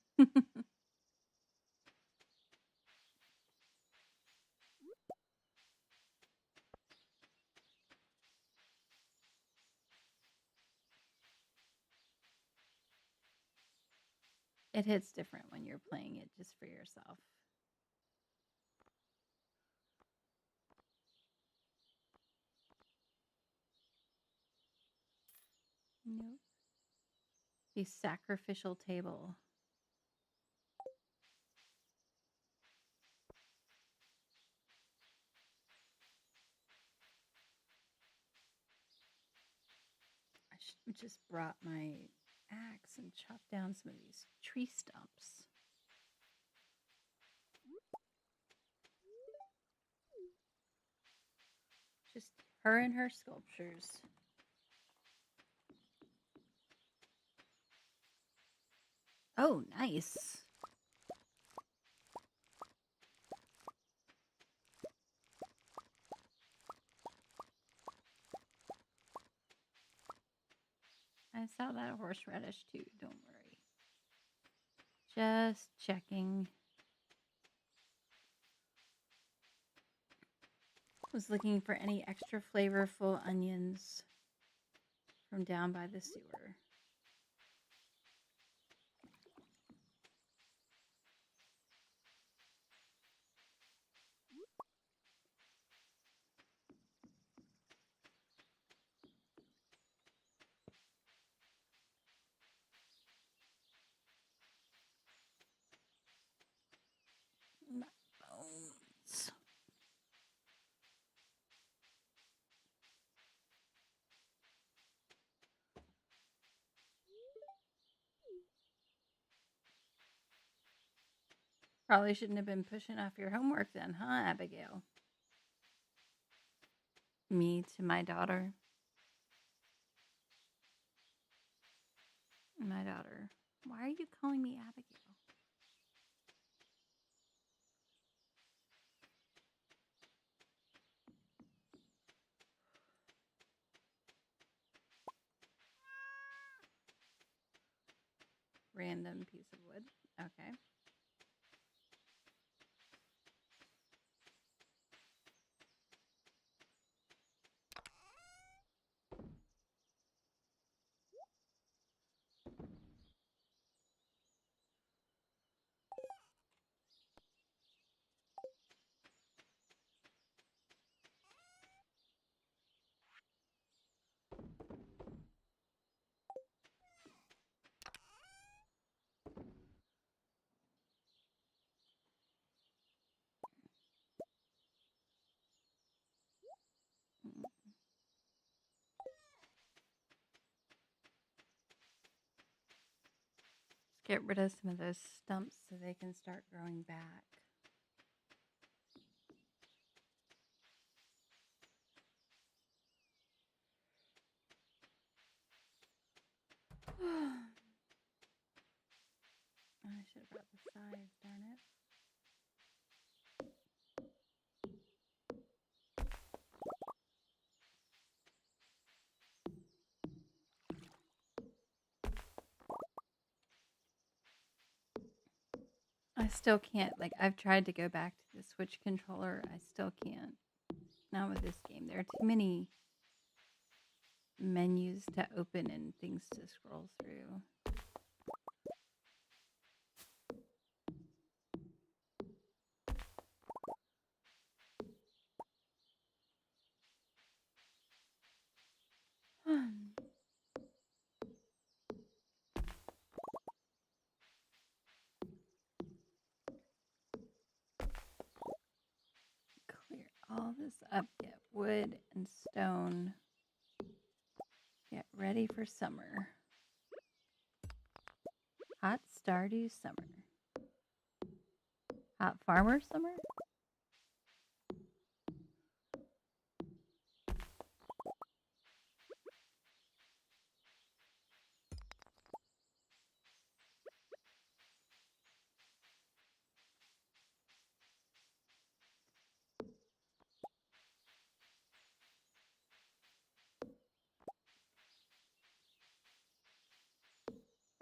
It hits different when you're playing it just for yourself. Nope. The sacrificial table. I just brought my axe and chopped down some of these tree stumps. Just her and her sculptures. Oh, nice. I saw that horseradish too, don't worry. Just checking. Was looking for any extra flavorful onions from down by the sewer. My bones. Probably shouldn't have been pushing off your homework then, huh, Abigail? Me to my daughter. My daughter. Why are you calling me Abigail? Random piece of wood. Okay. Let's get rid of some of those stumps so they can start growing back. I should have brought the sides, darn it. I still can't, like, I've tried to go back to the Switch controller. I still can't. Not with this game. There are too many menus to open and things to scroll through. Clear all this up. Get wood and stone. Get ready for summer. Hot Stardew summer. Hot farmer summer?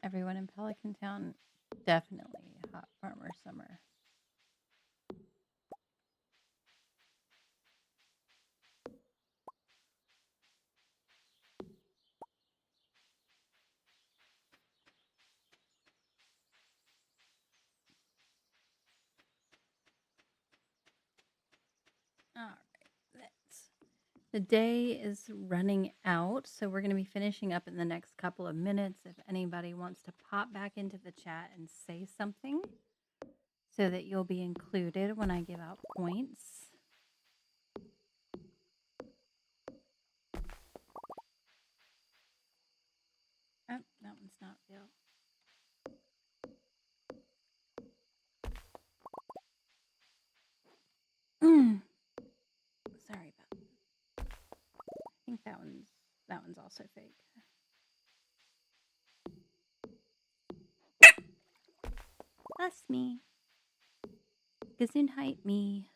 Everyone in Pelican Town, definitely hot farmer summer. All right, let's. The day is running out, so we're going to be finishing up in the next couple of minutes. If anybody wants to pop back into the chat and say something so that you'll be included when I give out points. Oh, that one's not filled. Sorry about that. I think that one's also fake. Bless me. Gesundheit me.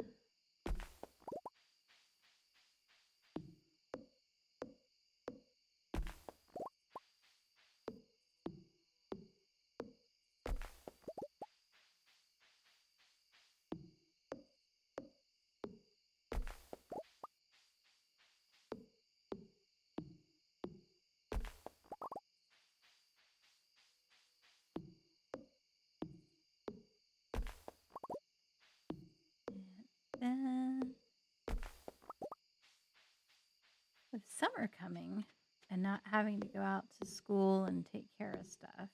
With summer coming and not having to go out to school and take care of stuff,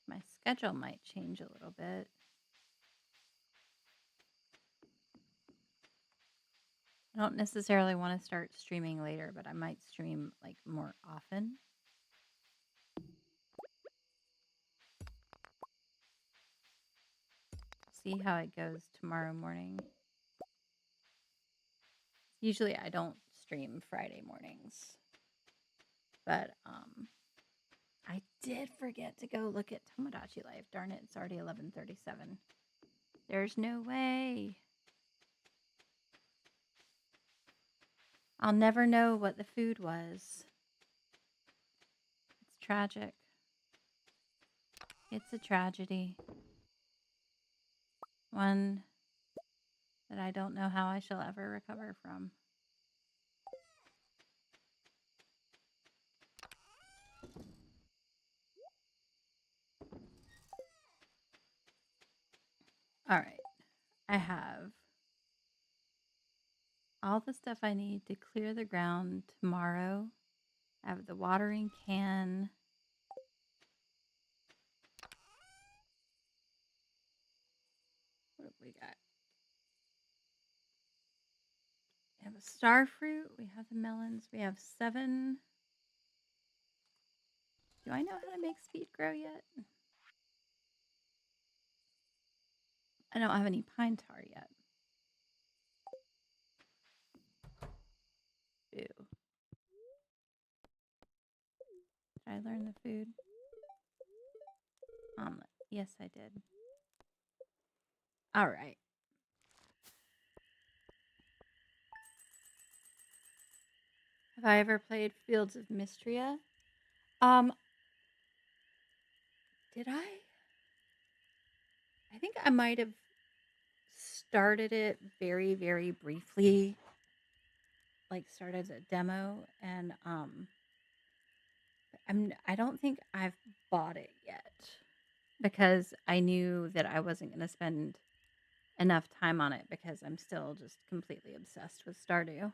my schedule might change a little bit. I don't necessarily want to start streaming later, but I might stream like more often. See how it goes tomorrow morning. Usually I don't stream Friday mornings, but I did forget to go look at Tomodachi Life. Darn it, it's already 11:37. There's no way. I'll never know what the food was. It's tragic. It's a tragedy. One that I don't know how I shall ever recover from. All right. I have all the stuff I need to clear the ground tomorrow. I have the watering can. What have we got? We have a star fruit. We have the melons. We have 7. Do I know how to make speed grow yet? I don't have any pine tar yet. Boo. Did I learn the food? Omelet. Yes, I did. All right. Have I ever played Fields of Mystria? Did I? I think I might have started it very, very briefly. Like started a demo, and I don't think I've bought it yet because I knew that I wasn't going to spend enough time on it because I'm still just completely obsessed with Stardew.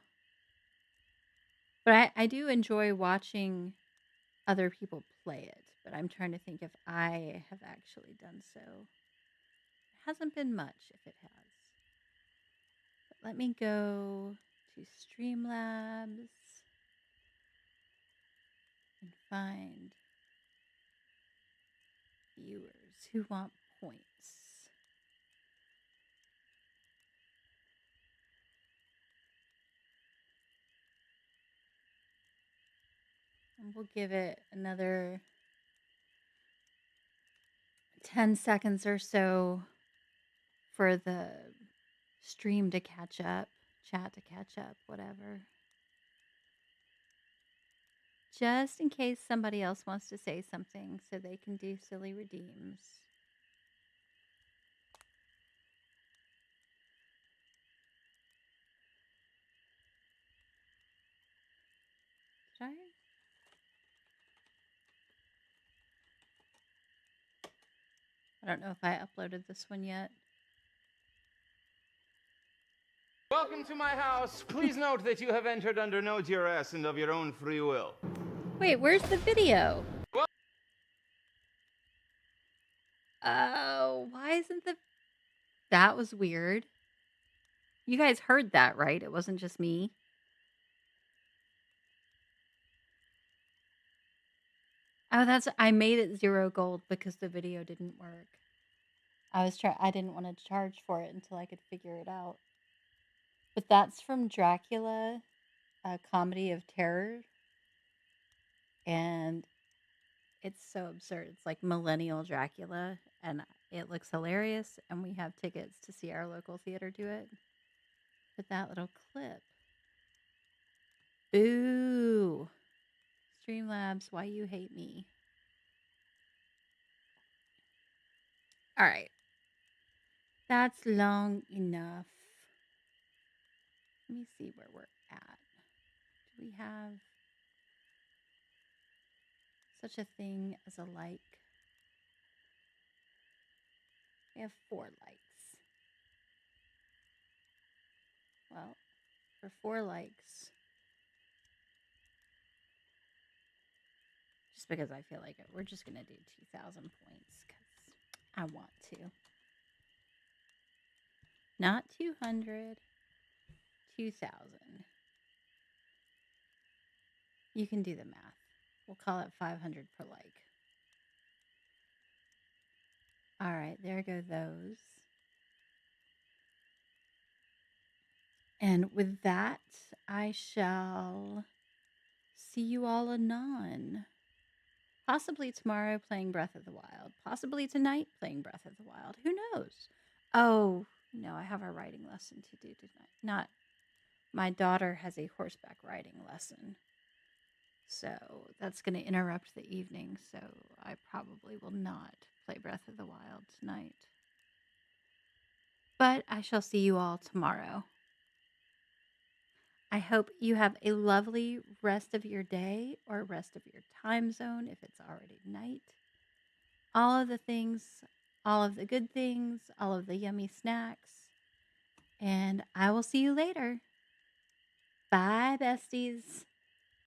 But I do enjoy watching other people play it, but I'm trying to think if I have actually done so. It hasn't been much if it has. But let me go to Streamlabs and find viewers who want points. And we'll give it another 10 seconds or so for the stream to catch up, chat to catch up, whatever. Just in case somebody else wants to say something so they can do silly redeems. Did I? I don't know if I uploaded this one yet. Welcome to my house. Please note that you have entered under no duress and of your own free will. Wait, where's the video? Well- Oh, why isn't the... That was weird. You guys heard that, right? It wasn't just me. Oh, I made it 0 gold because the video didn't work. I didn't want to charge for it until I could figure it out. But that's from Dracula, a comedy of terror. And it's so absurd. It's like millennial Dracula, and it looks hilarious, and we have tickets to see our local theater do it. But that little clip. Ooh. Streamlabs, why you hate me? All right. That's long enough. Let me see where we're at. Do we have such a thing as a like? We have 4 likes. Well, for 4 likes, just because I feel like it, we're just going to do 2,000 points because I want to. Not 200, 2,000. You can do the math. We'll call it 500 per like. All right, there go those. And with that, I shall see you all anon. Possibly tomorrow playing Breath of the Wild. Possibly tonight playing Breath of the Wild. Who knows? Oh, no, I have a riding lesson to do tonight. My daughter has a horseback riding lesson. So that's going to interrupt the evening. So I probably will not play Breath of the Wild tonight. But I shall see you all tomorrow. I hope you have a lovely rest of your day or rest of your time zone if it's already night. All of the things, all of the good things, all of the yummy snacks. And I will see you later. Bye, besties.